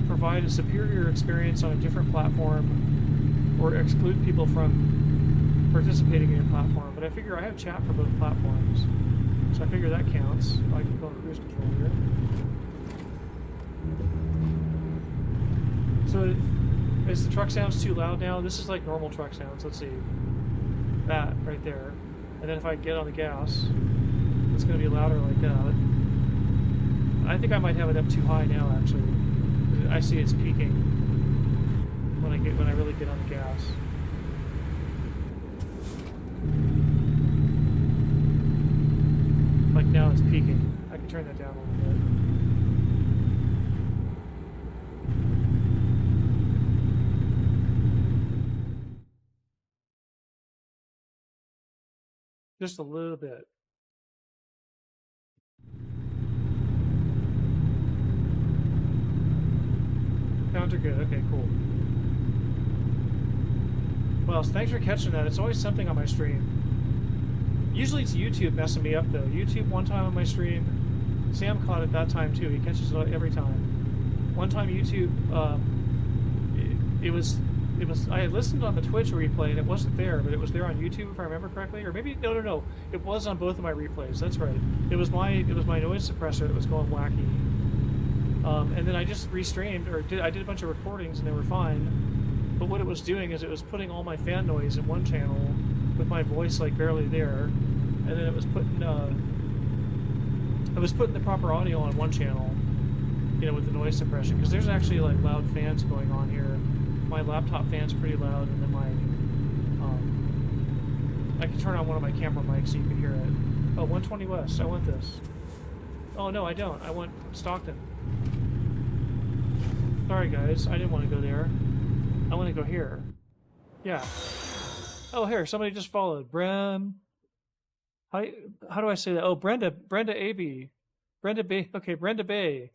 provide a superior experience on a different platform or exclude people from participating in your platform. But I figure I have chat for both platforms, so I figure that counts. I can go on cruise control here. So is the truck sounds too loud now? This is like normal truck sounds. Let's see. That right there. And then if I get on the gas, it's going to be louder like that. I think I might have it up too high now, actually. I see it's peaking when I really get on the gas. Like now it's peaking. I can turn that down a little bit. Just a little bit. Sounds are good. Okay, cool. Well, thanks for catching that. It's always something on my stream. Usually it's YouTube messing me up, though. YouTube one time on my stream. Sam caught it that time, too. He catches it every time. One time YouTube, it was I had listened on the Twitch replay and it wasn't there, but it was there on YouTube if I remember correctly. Or maybe no. It was on both of my replays. That's right. It was my noise suppressor that was going wacky. And then I just restreamed, I did a bunch of recordings and they were fine. But what it was doing is it was putting all my fan noise in one channel with my voice like barely there, and then it was putting the proper audio on one channel, you know, with the noise suppression, because there's actually like loud fans going on here. My laptop fan's pretty loud, and then my I can turn on one of my camera mics so you can hear it. Oh, 120 West. I want this. Oh no, I don't. I want Stockton. Sorry guys, I didn't want to go there. I want to go here. Yeah. Oh, here, somebody just followed. How do I say that? Oh, Brenda AB. Brenda Bay. Okay, Brenda Bay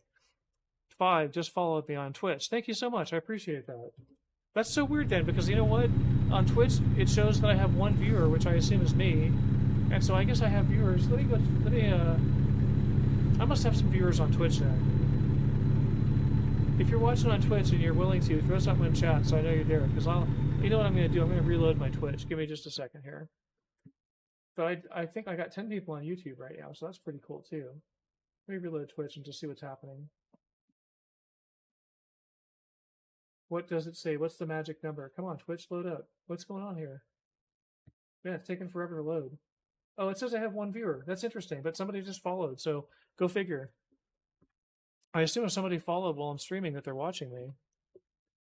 5 just followed me on Twitch. Thank you so much. I appreciate that. That's so weird then, because you know what? On Twitch, it shows that I have one viewer, which I assume is me. And so I guess I have viewers. I must have some viewers on Twitch then. If you're watching on Twitch and you're willing to, throw something in chat so I know you're there. Because you know what I'm going to do? I'm going to reload my Twitch. Give me just a second here. But I think I got 10 people on YouTube right now, so that's pretty cool too. Let me reload Twitch and just see what's happening. What does it say? What's the magic number? Come on, Twitch, load up. What's going on here? Man, it's taking forever to load. Oh, it says I have one viewer. That's interesting, but somebody just followed, so go figure. I assume if somebody followed while I'm streaming that they're watching me.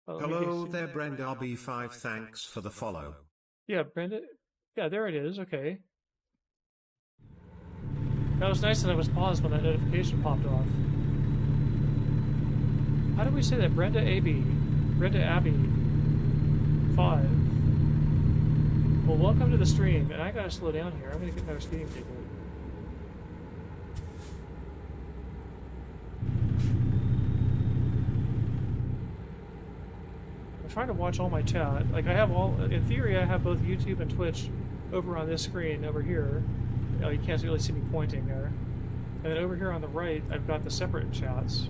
Hello there, Brenda RB5. Thanks for the follow. Yeah, Brenda. Yeah, there it is. Okay. That was nice that I was paused when that notification popped off. How do we say that? Brenda AB. Brenda Abby 5. Well, welcome to the stream, and I gotta slow down here. I'm gonna get another speeding ticket. I'm trying to watch all my chat. Like I have in theory, I have both YouTube and Twitch over on this screen over here. You know, you can't really see me pointing there. And then over here on the right, I've got the separate chats.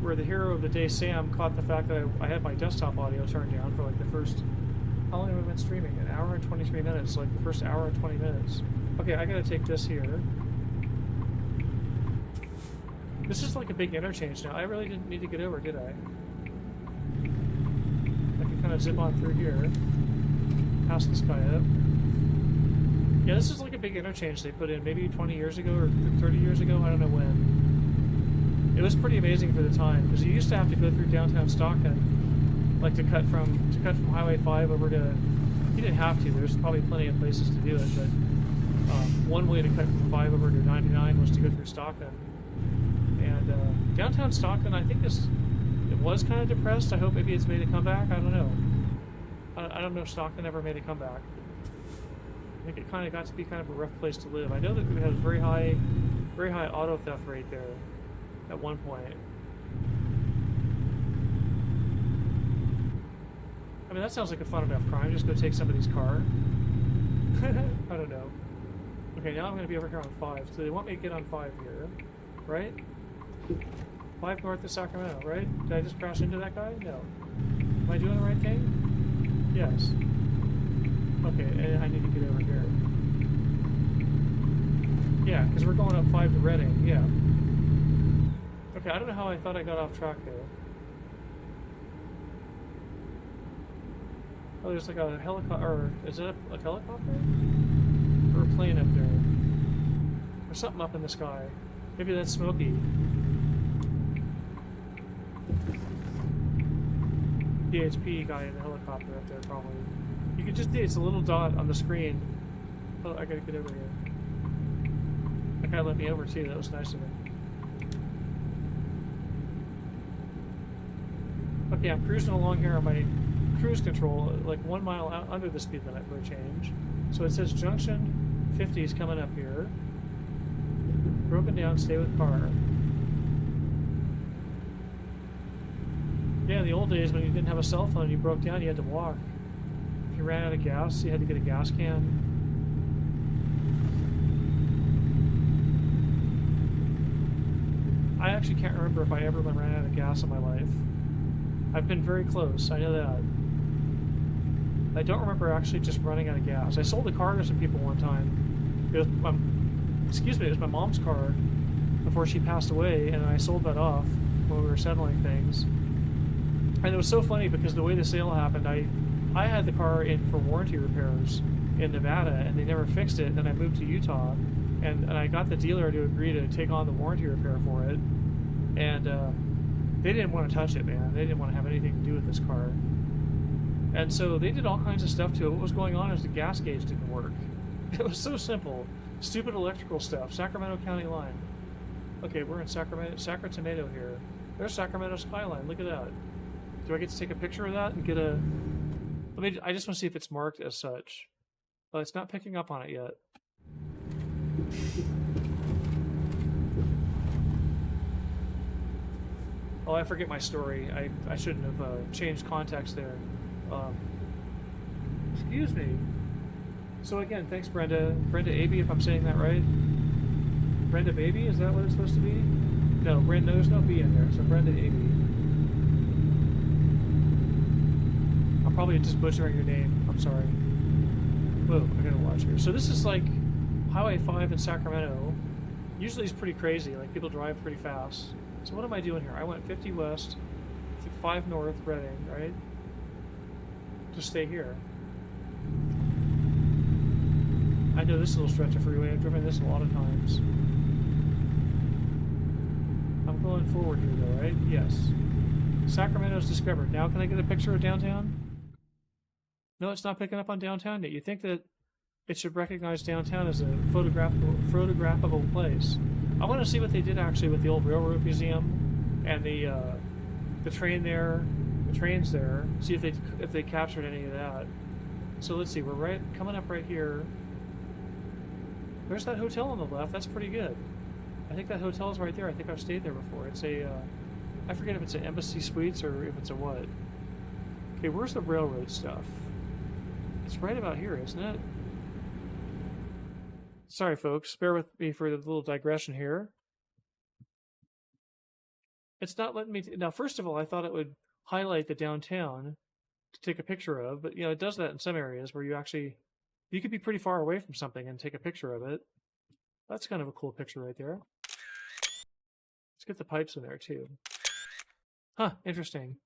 Where the hero of the day, Sam, caught the fact that I had my desktop audio turned down for like the first... How long have I been streaming? An hour and 23 minutes, like the first hour and 20 minutes. Okay, I gotta take this here. This is like a big interchange now. I really didn't need to get over, did I? I can kind of zip on through here. Pass this guy up. Yeah, this is like a big interchange they put in maybe 20 years ago or 30 years ago. I don't know when. It was pretty amazing for the time, because you used to have to go through downtown Stockton, like to cut from Highway 5 over to. You didn't have to. There's probably plenty of places to do it, but one way to cut from 5 over to 99 was to go through Stockton. And downtown Stockton, I think it was kind of depressed. I hope maybe it's made a comeback. I don't know. I don't know if Stockton ever made a comeback. I think it kind of got to be kind of a rough place to live. I know that we had a very high auto theft rate there at one point. I mean, that sounds like a fun enough crime. Just go take somebody's car. I don't know. Okay, now I'm going to be over here on 5. So they want me to get on 5 here, right? 5 north of Sacramento, right? Did I just crash into that guy? No. Am I doing the right thing? Yes. Okay, and I need to get over here. Yeah, because we're going up 5 to Reading, yeah. Okay, I don't know how I thought I got off track there. Oh, there's like a helicopter, or is it a helicopter? Or a plane up there? There's something up in the sky. Maybe that's Smokey. DHP guy in the helicopter up there, probably. You can just see it's a little dot on the screen. Oh, I gotta get over here. That guy let me over too, that was nice of him. Okay, I'm cruising along here on my cruise control, like 1 mile out under the speed limit for a change. So it says junction 50 is coming up here. Broken down, stay with car. Yeah, in the old days when you didn't have a cell phone, you broke down, you had to walk. If you ran out of gas, you had to get a gas can. I actually can't remember if I ever ran out of gas in my life. I've been very close, I know that. I don't remember actually just running out of gas. I sold a car to some people one time. It was it was my mom's car before she passed away, and I sold that off when we were settling things. And it was so funny because the way the sale happened, I had the car in for warranty repairs in Nevada, and they never fixed it. Then I moved to Utah, and I got the dealer to agree to take on the warranty repair for it. And they didn't want to touch it, man. They didn't want to have anything to do with this car. And so they did all kinds of stuff to it. What was going on is the gas gauge didn't work. It was so simple. Stupid electrical stuff. Sacramento County line. Okay, we're in Sacramento here. There's Sacramento skyline. Look at that. Do I get to take a picture of that and get a... I just want to see if it's marked as such. But it's not picking up on it yet. Oh, I forget my story. I shouldn't have changed context there. Excuse me. So again, thanks Brenda. Brenda Aby, if I'm saying that right. Brenda Baby, is that what it's supposed to be? No, Brenda, there's no B in there, so Brenda Aby. I'm probably just butchering your name. I'm sorry. Whoa, I gotta watch here. So this is like Highway 5 in Sacramento. Usually it's pretty crazy, like people drive pretty fast. So what am I doing here? I went 50 west, 5 north, Reading, right? Just stay here. I know this little stretch of freeway. I've driven this a lot of times. I'm going forward here though, right? Yes. Sacramento's discovered. Now can I get a picture of downtown? No, it's not picking up on downtown yet. You think that it should recognize downtown as a photographable place. I want to see what they did actually with the old railroad museum and the train there, the trains there. See if they captured any of that. So let's see. We're coming up right here. There's that hotel on the left. That's pretty good. I think that hotel is right there. I think I've stayed there before. It's a I forget if it's an Embassy Suites or if it's a what. Okay, where's the railroad stuff? It's right about here, isn't it? Sorry, folks. Bear with me for the little digression here. It's not letting me... Now, first of all, I thought it would highlight the downtown to take a picture of, but, it does that in some areas where you could be pretty far away from something and take a picture of it. That's kind of a cool picture right there. Let's get the pipes in there, too. Huh, interesting.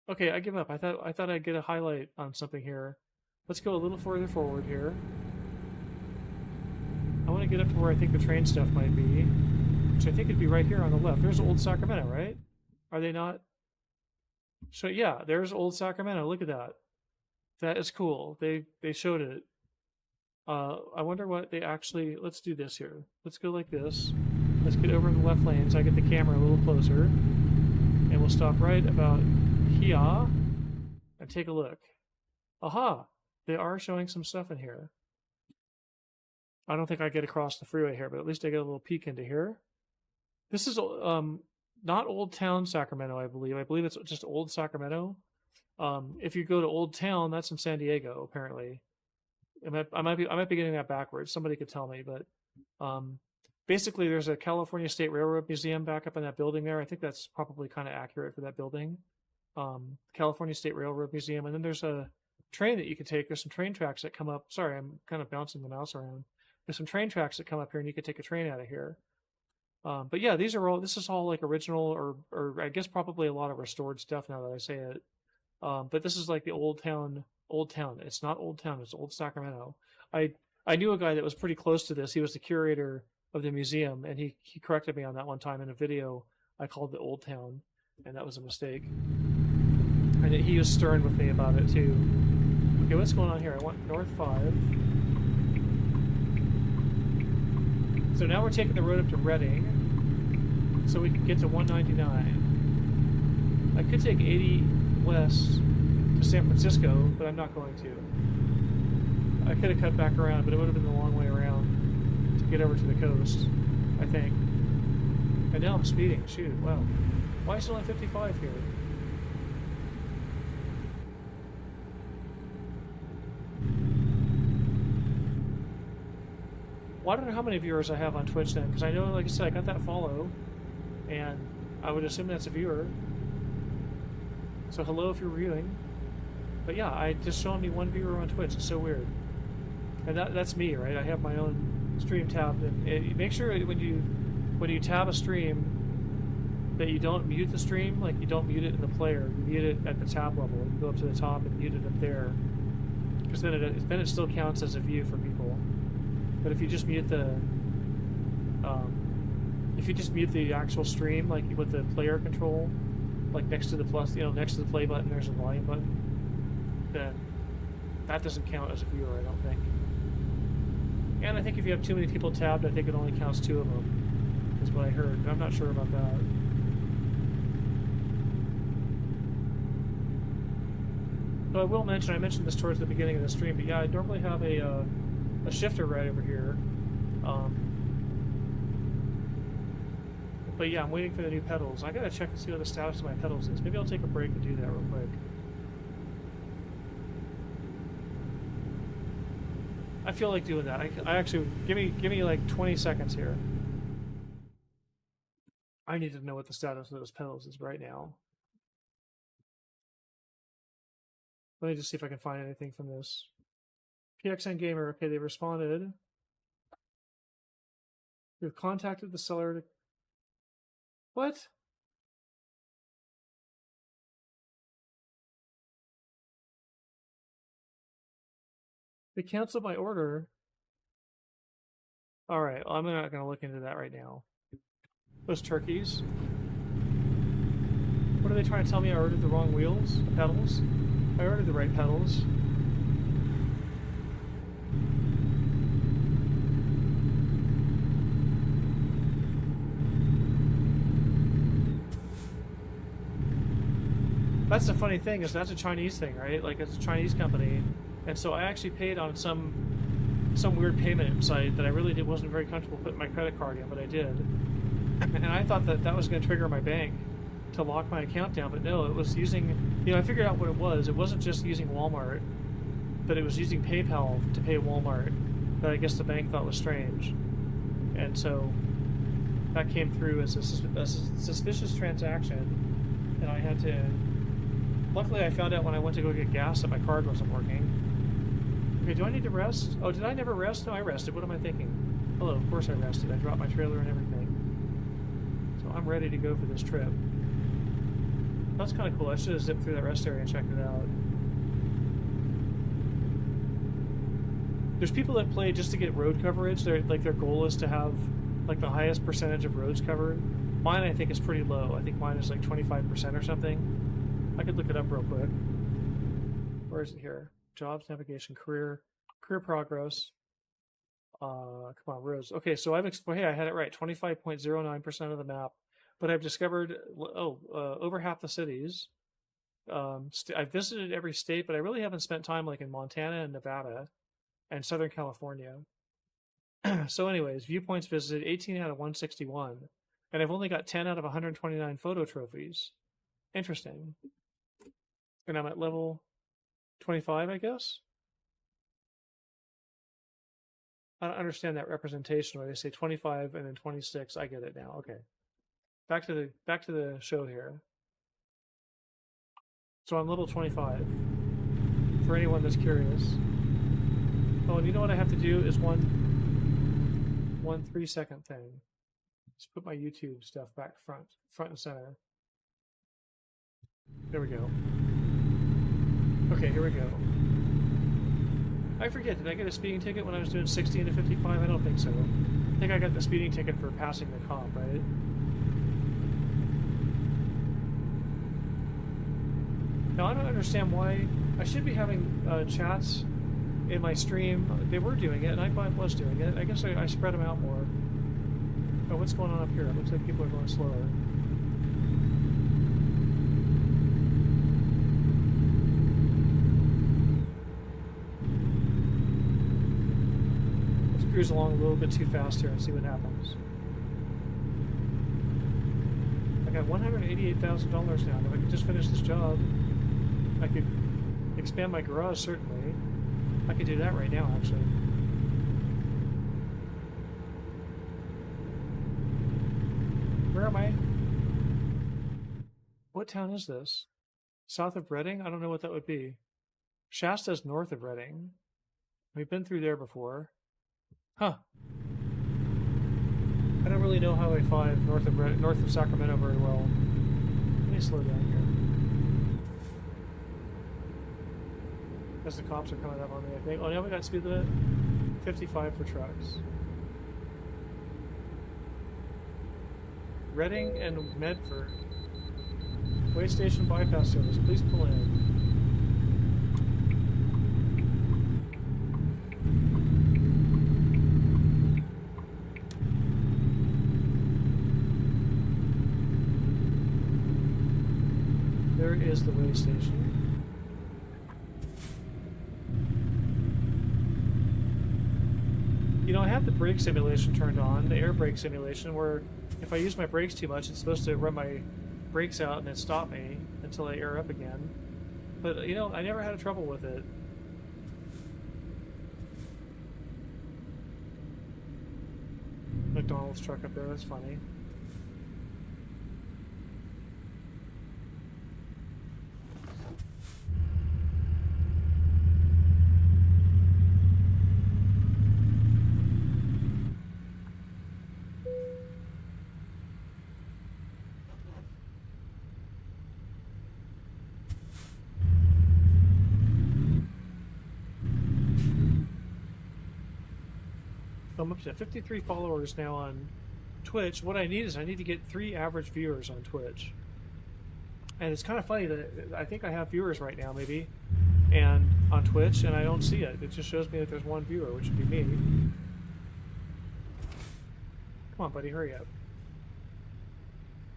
Okay, I give up. I thought I'd get a highlight on something here. Let's go a little further forward here. I want to get up to where I think the train stuff might be, which I think it'd be right here on the left. There's old Sacramento, right? Are they not? So yeah, there's old Sacramento. Look at that. That is cool. They showed it. I wonder what they actually... Let's do this here. Let's go like this. Let's get over in the left lane so I get the camera a little closer. And we'll stop right about here and take a look. Aha! They are showing some stuff in here. I don't think I get across the freeway here, but at least I get a little peek into here. This is not Old Town Sacramento, I believe. I believe it's just Old Sacramento. If you go to Old Town, that's in San Diego, apparently. I might be getting that backwards. Somebody could tell me, but um, basically, there's a California State Railroad Museum back up in that building there. I think that's probably kind of accurate for that building. California State Railroad Museum, and then there's a train that you can take. There's some train tracks that come up. Sorry, I'm kind of bouncing the mouse around. There's some train tracks that come up here, and you could take a train out of here. But yeah, these are all. This is all like original, or I guess probably a lot of restored stuff now that I say it. But this is like the old town. Old town. It's not Old Town. It's Old Sacramento. I knew a guy that was pretty close to this. He was the curator of the museum, and he corrected me on that one time in a video. I called it Old Town, and that was a mistake. And he was stern with me about it too. Okay, what's going on here? I want North 5. So now we're taking the road up to Redding, so we can get to 199. I could take 80 west to San Francisco, but I'm not going to. I could have cut back around, but it would have been the long way around to get over to the coast, I think. And now I'm speeding. Shoot, wow. Why is it only 55 here? Well, I don't know how many viewers I have on Twitch then, because I know, like I said, I got that follow, and I would assume that's a viewer. So hello if you're viewing. But yeah, I just showing me one viewer on Twitch. It's so weird. And that's me, right? I have my own stream tabbed, and make sure when you tab a stream that you don't mute the stream, like you don't mute it in the player. You mute it at the tab level. You go up to the top and mute it up there, because then it still counts as a view for people. But if you just mute the actual stream, like with the player control, like next to the plus, next to the play button, there's a volume button, then that doesn't count as a viewer, I don't think. And I think if you have too many people tabbed, I think it only counts 2 of them, is what I heard. But I'm not sure about that. So I will mention, I mentioned this towards the beginning of the stream, but yeah, I normally have a shifter right over here. But yeah, I'm waiting for the new pedals. I gotta check and see what the status of my pedals is. Maybe I'll take a break and do that real quick. I feel like doing that. I actually give me like 20 seconds here. I need to know what the status of those pedals is right now. Let me just see if I can find anything from this. PXN Gamer, okay, they responded. We've contacted the seller to... What? They canceled my order. Alright, well, I'm not going to look into that right now. Those turkeys. What are they trying to tell me? I ordered the wrong wheels? Pedals? I ordered the right pedals. That's the funny thing, is that's a Chinese thing, right? Like, it's a Chinese company. And so I actually paid on some weird payment site that I really wasn't very comfortable putting my credit card in, but I did. And I thought that was going to trigger my bank to lock my account down, but no, it was using, I figured out what it was. It wasn't just using Walmart, but it was using PayPal to pay Walmart that I guess the bank thought was strange. And so that came through as a suspicious transaction, and I had to... Luckily, I found out when I went to go get gas that my card wasn't working. Okay, do I need to rest? Oh, did I never rest? No, I rested. What am I thinking? Hello, of course I rested. I dropped my trailer and everything. So I'm ready to go for this trip. That's kind of cool. I should have zipped through that rest area and checked it out. There's people that play just to get road coverage. Their goal is to have like the highest percentage of roads covered. Mine, I think, is pretty low. I think mine is like 25% or something. I could look it up real quick. Where is it here? Jobs, navigation, career progress. Come on, roads. Okay, so hey, I had it right. 25.09% of the map, but I've discovered over half the cities. I've visited every state, but I really haven't spent time like in Montana and Nevada and Southern California. So, anyways, viewpoints visited 18 out of 161, and I've only got 10 out of 129 photo trophies. Interesting. And I'm at level 25, I guess. I don't understand that representation where they say 25 and then 26. I get it now. Okay. Back to the show here. So I'm level 25. For anyone that's curious. Oh, and you know what I have to do is one 3-second thing. Just put my YouTube stuff back front and center. There we go. Okay, here we go. I forget, did I get a speeding ticket when I was doing 60 into 55? I don't think so. I think I got the speeding ticket for passing the comp, right? Now, I don't understand why I should be having chats in my stream. They were doing it, and I was doing it. I guess I spread them out more. Oh, what's going on up here? It looks like people are going slower. Let's cruise along a little bit too fast here and see what happens. I got $188,000 now. If I could just finish this job, I could expand my garage, certainly. I could do that right now, actually. Where am I? What town is this? South of Reading? I don't know what that would be. Shasta's north of Reading. We've been through there before. Huh. I don't really know Highway 5 north of Sacramento very well. Let me slow down here. As the cops are coming up on me, I think. Oh, now we got speed limit 55 for trucks. Reading and Medford. Way station bypass service. Please pull in. There is the way station. You know, I have the brake simulation turned on, the air brake simulation, where if I use my brakes too much, it's supposed to run my brakes out and then stop me until I air up again. But, you know, I never had trouble with it. McDonald's truck up there, that's funny. I'm up to 53 followers now on Twitch. What I need is I need to get 3 average viewers on Twitch. And it's kind of funny that I think I have viewers right now, maybe, and on Twitch, and I don't see it. It just shows me that there's 1 viewer, which would be me. Come on, buddy, hurry up.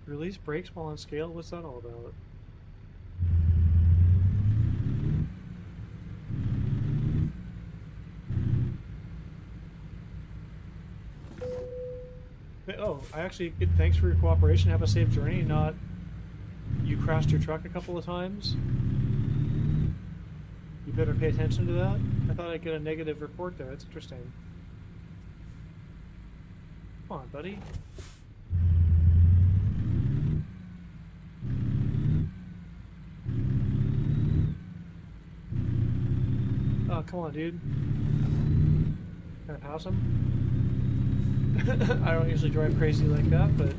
Release brakes while on scale? What's that all about? Oh, I actually get thanks for your cooperation. Have a safe journey, not you crashed your truck a couple of times. You better pay attention to that. I thought I'd get a negative report there. That's interesting. Come on, buddy. Oh, come on, dude. Can I pass him? I don't usually drive crazy like that, but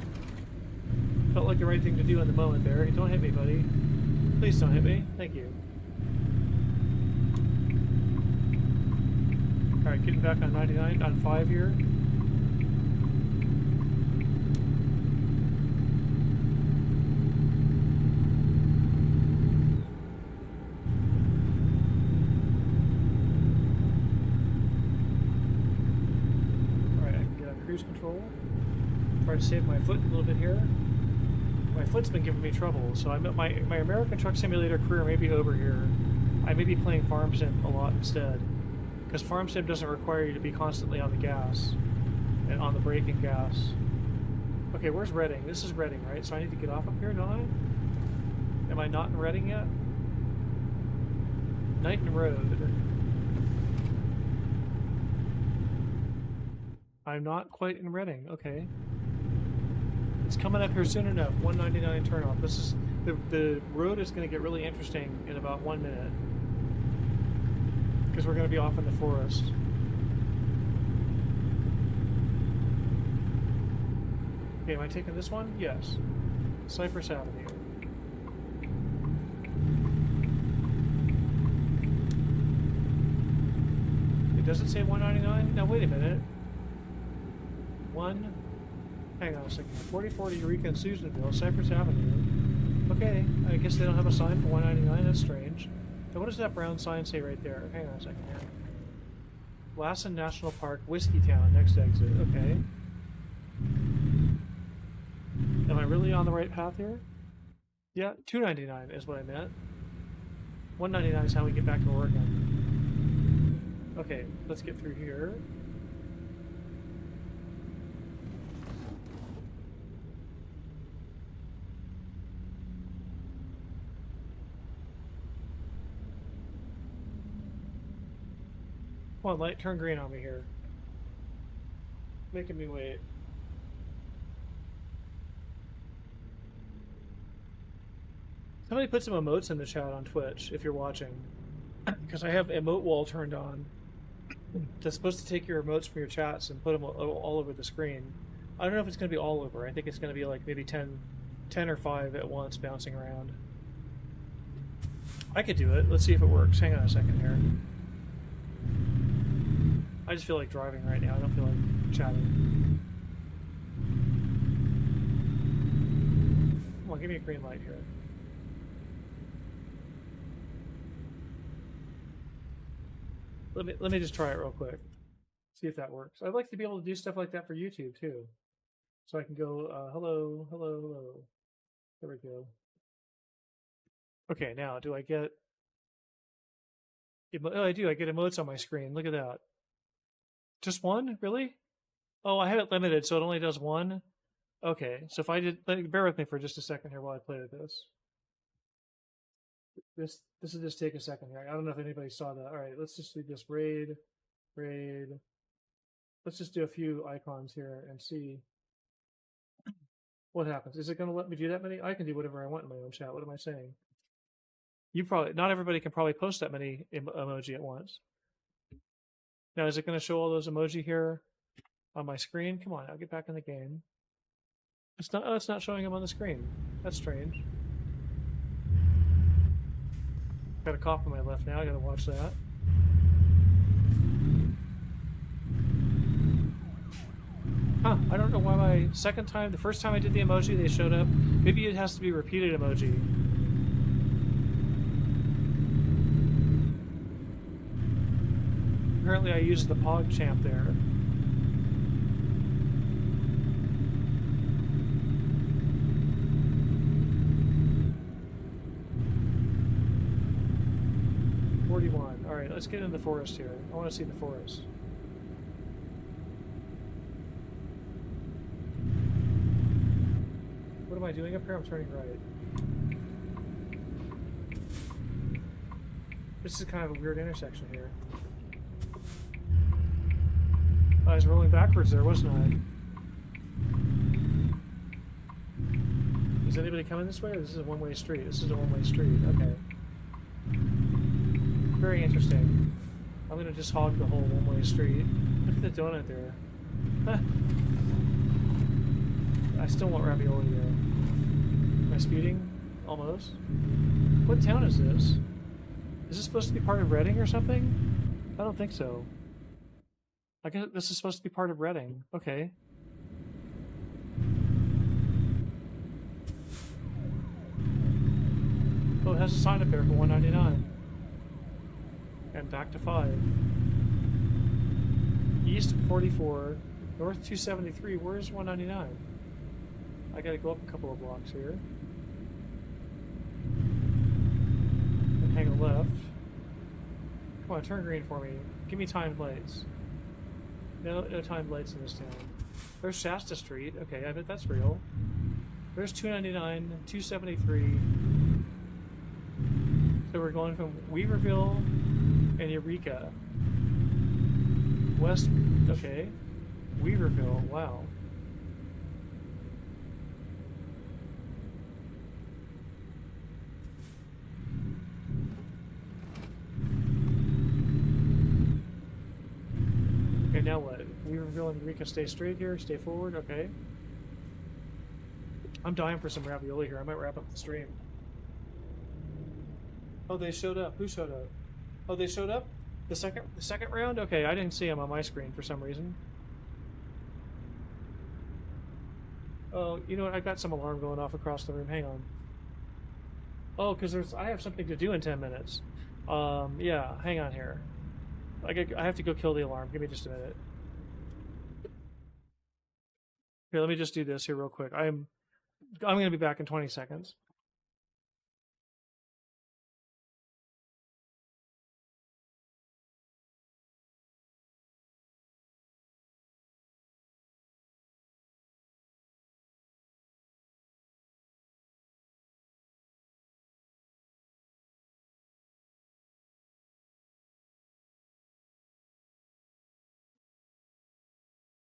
felt like the right thing to do in the moment there. Don't hit me, buddy. Please don't hit me. Thank you. Alright, getting back on 99, on 5 here. Cruise control. Try to save my foot a little bit here. My foot's been giving me trouble, so I'm at my American Truck Simulator career may be over here. I may be playing Farm Sim a lot instead, because Farm Sim doesn't require you to be constantly on the gas and on the brake and gas. Okay, where's Reading? This is Reading, right? So I need to get off up here, don't I? Am I not in Reading yet? Knighton Road. I'm not quite in Reading. Okay. It's coming up here soon enough. 199 turnoff. This is the road is going to get really interesting in about 1 minute because we're going to be off in the forest. Okay, am I taking this one? Yes. Cypress Avenue. It doesn't say 199? Now wait a minute. Hang on a second. 4040 Eureka and Susanville, Cypress Avenue. Okay, I guess they don't have a sign for 199. That's strange. Now what does that brown sign say right there? Hang on a second here. Lassen National Park, Whiskey Town, next exit. Okay. Am I really on the right path here? Yeah, 299 is what I meant. 199 is how we get back to Oregon. Okay, let's get through here. Come on, light, turn green on me here. Making me wait. Somebody put some emotes in the chat on Twitch if you're watching. Because I have emote wall turned on. That's supposed to take your emotes from your chats and put them all over the screen. I don't know if it's going to be all over. I think it's going to be like maybe 10 or 5 at once bouncing around. I could do it. Let's see if it works. Hang on a second here. I just feel like driving right now. I don't feel like chatting. Come on, give me a green light here. Let me just try it real quick. See if that works. I'd like to be able to do stuff like that for YouTube too. So I can go, hello, hello, hello. There we go. Okay, now do I get... Oh, I do. I get emotes on my screen. Look at that. Just one? Really? Oh, I have it limited, so it only does one? Okay, so if I did... Bear with me for just a second here while I play with this. This will just take a second here. I don't know if anybody saw that. All right, let's just do this raid. Let's just do a few icons here and see what happens. Is it going to let me do that many? I can do whatever I want in my own chat. What am I saying? You probably... Not everybody can probably post that many emoji at once. Now, is it going to show all those emoji here on my screen? Come on, I'll get back in the game. It's not. Oh, it's not showing them on the screen. That's strange. Got a cop on my left now. I got to watch that. Huh? I don't know why my second time, the first time I did the emoji, they showed up. Maybe it has to be repeated emoji. Apparently I used the PogChamp there. Alright, let's get in the forest here. I want to see the forest. What am I doing up here? I'm turning right. This is kind of a weird intersection here. I was rolling backwards there, wasn't I? Is anybody coming this way, or this is a one-way street? This is a one-way street, okay. Very interesting. I'm gonna just hog the whole one-way street. Look at the donut there. Huh. I still want ravioli there. Am I speeding? Almost. What town is this? Is this supposed to be part of Reading or something? I don't think so. I guess this is supposed to be part of Reading. Okay. Oh, it has a sign up there for $1.99. And back to 5. East 44, north 273. Where's 199? I gotta go up a couple of blocks here. And hang a left. Come on, turn green for me. Give me timed lights. No timed lights in this town. There's Shasta Street. Okay, I bet that's real. There's 299, 273. So we're going from Weaverville and Eureka. West, okay. Weaverville, wow. Okay, now what? Weaverville and Eureka stay straight here, stay forward, okay. I'm dying for some ravioli here. I might wrap up the stream. Oh, they showed up. Who showed up? Oh, they showed up? The second round? Okay, I didn't see them on my screen for some reason. Oh, you know what? I got some alarm going off across the room. Hang on. Oh, because I have something to do in 10 minutes. Yeah, hang on here. I have to go kill the alarm. Give me just a minute. Here, let me just do this here real quick. I'm going to be back in 20 seconds.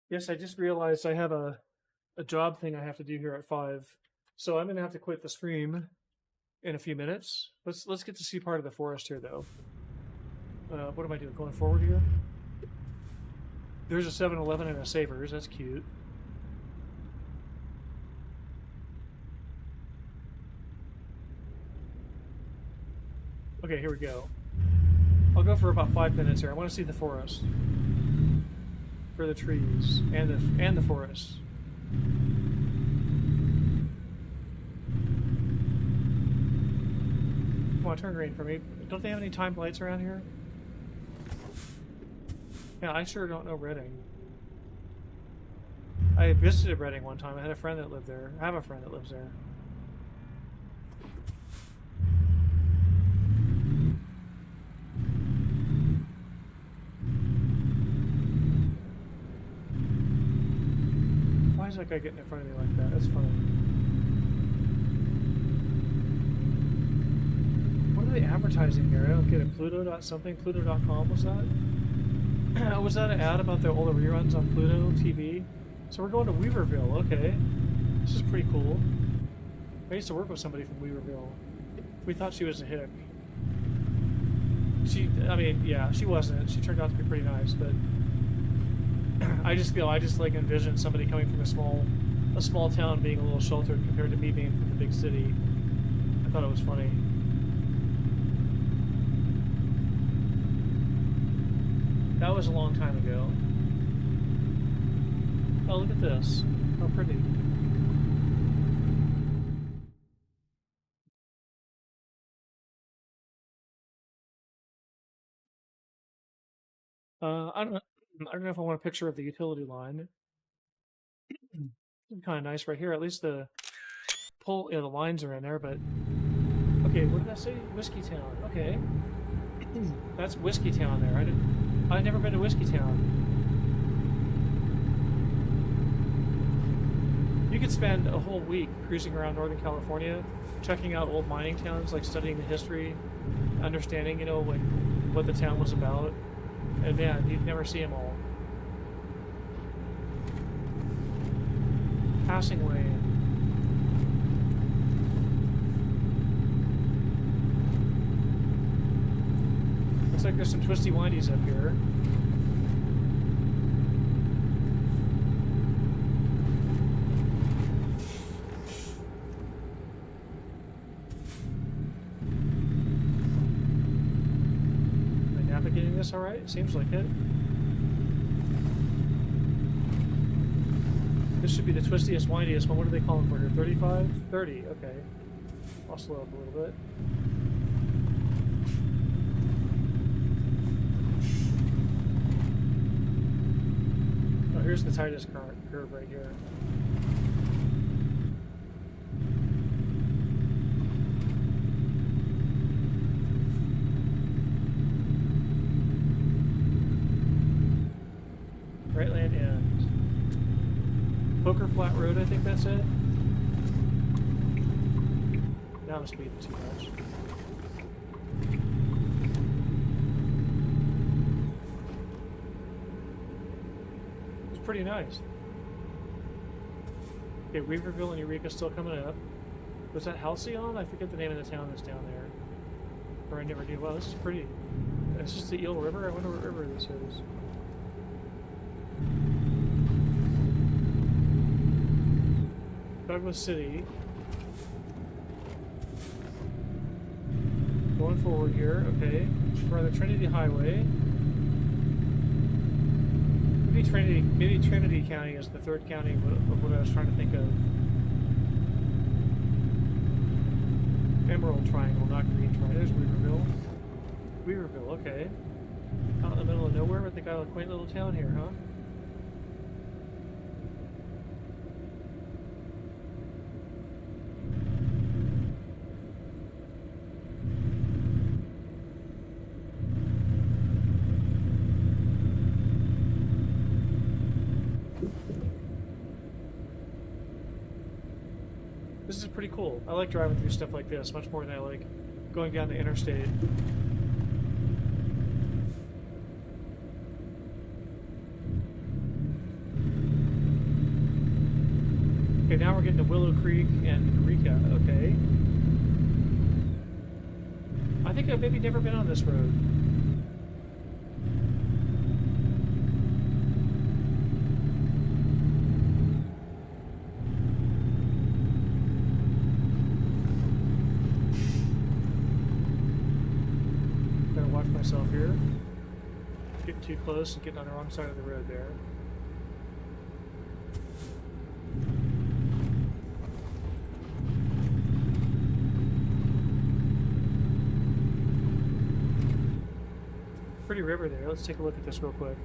Yes, I just realized I have a job thing I have to do here at 5. So I'm going to have to quit the stream in a few minutes. Let's get to see part of the forest here, though. What am I doing? Going forward here? There's a 7-Eleven and a Savers. That's cute. Okay, here we go. I'll go for about 5 minutes here. I want to see the forest. For the trees and the forest. Come on, turn green for me. Don't they have any timed lights around here? Yeah, I sure don't know Reading. I visited Reading one time. I had a friend that lived there. I have a friend that lives there. Why is that guy getting in front of me like that? That's funny. What are they advertising here? I don't get it. Pluto.something? Pluto.com was that? Was that an ad about the older reruns on Pluto TV? So we're going to Weaverville, okay. This is pretty cool. I used to work with somebody from Weaverville. We thought she was a hick. I mean, yeah, she wasn't. She turned out to be pretty nice, but I just like envisioned somebody coming from a small town being a little sheltered compared to me being from the big city. I thought it was funny. That was a long time ago. Oh, look at this. How pretty. I don't know if I want a picture of the utility line. It's kind of nice right here. At least the the lines are in there, but okay, what did I say? Whiskey Town. Okay. That's Whiskey Town there. I've never been to Whiskey Town. You could spend a whole week cruising around Northern California, checking out old mining towns, like studying the history, understanding, you know, what the town was about. And man, you'd never see them all. Passing lane. Looks like there's some twisty windies up here. Am I navigating this all right? Seems like it. This should be the twistiest, windiest one. What are they calling for here? 35? 30, okay. I'll slow up a little bit. Oh, here's the tightest curve right here. Right land end. Poker Flat Road, I think that's it. Now I'm speeding too much. pretty nice. Okay, Weaverville and Eureka still coming up. Was that Halcyon? I forget the name of the town that's down there. Or I never knew. Wow, this is pretty. It's just the Eel River? I wonder what river this is. Douglas City. Going forward here, okay. We're on the Trinity Highway. Maybe Trinity County is the third county of what I was trying to think of. Emerald Triangle, not Green Triangle. There's Weaverville. Weaverville, okay. Out in the middle of nowhere, but they got a quaint little town here, huh? This is pretty cool. I like driving through stuff like this much more than I like going down the interstate. Okay, now we're getting to Willow Creek and Eureka. Okay. I think I've maybe never been on this road. Myself here. Getting too close and getting on the wrong side of the road there. Pretty river there. Let's take a look at this real quick.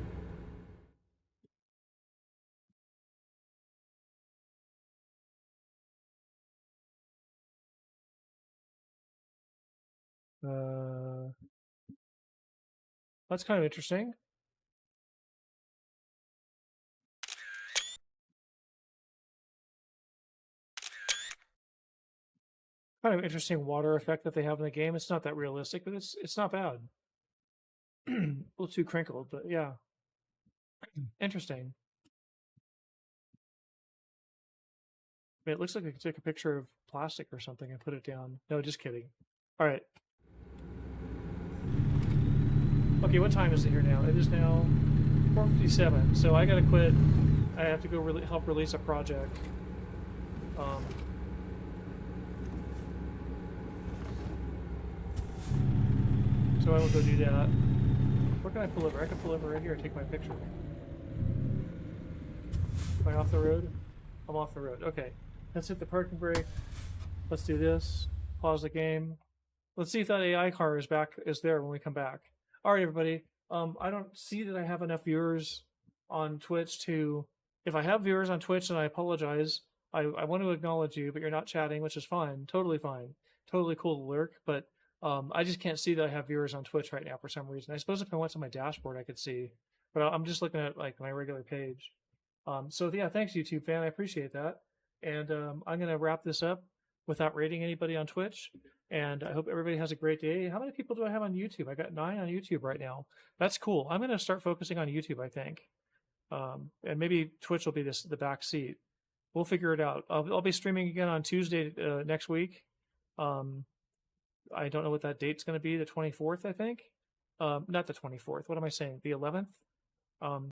That's kind of interesting. Kind of interesting water effect that they have in the game. It's not that realistic, but it's not bad. A little too crinkled, but yeah. Interesting. I mean, it looks like I could take a picture of plastic or something and put it down. No, just kidding. All right. Okay, what time is it here now? It is now 4:57. So I gotta quit. I have to go help release a project. So I will go do that. Where can I pull over? I can pull over right here and take my picture. Am I off the road? I'm off the road. Okay. Let's hit the parking brake. Let's do this. Pause the game. Let's see if that AI car is there when we come back. All right, everybody. I don't see that I have enough viewers on Twitch to... If I have viewers on Twitch, then I apologize. I want to acknowledge you, but you're not chatting, which is fine. Totally fine. Totally cool to lurk, but I just can't see that I have viewers on Twitch right now for some reason. I suppose if I went to my dashboard, I could see. But I'm just looking at like my regular page. So yeah, thanks, YouTube fan. I appreciate that. And I'm going to wrap this up without rating anybody on Twitch. And I hope everybody has a great day. How many people do I have on YouTube? I got 9 on YouTube right now. That's cool. I'm going to start focusing on YouTube, I think. And maybe Twitch will be the back seat. We'll figure it out. I'll be streaming again on Tuesday next week. I don't know what that date's going to be. The 24th, I think. Not the 24th. What am I saying? The 11th.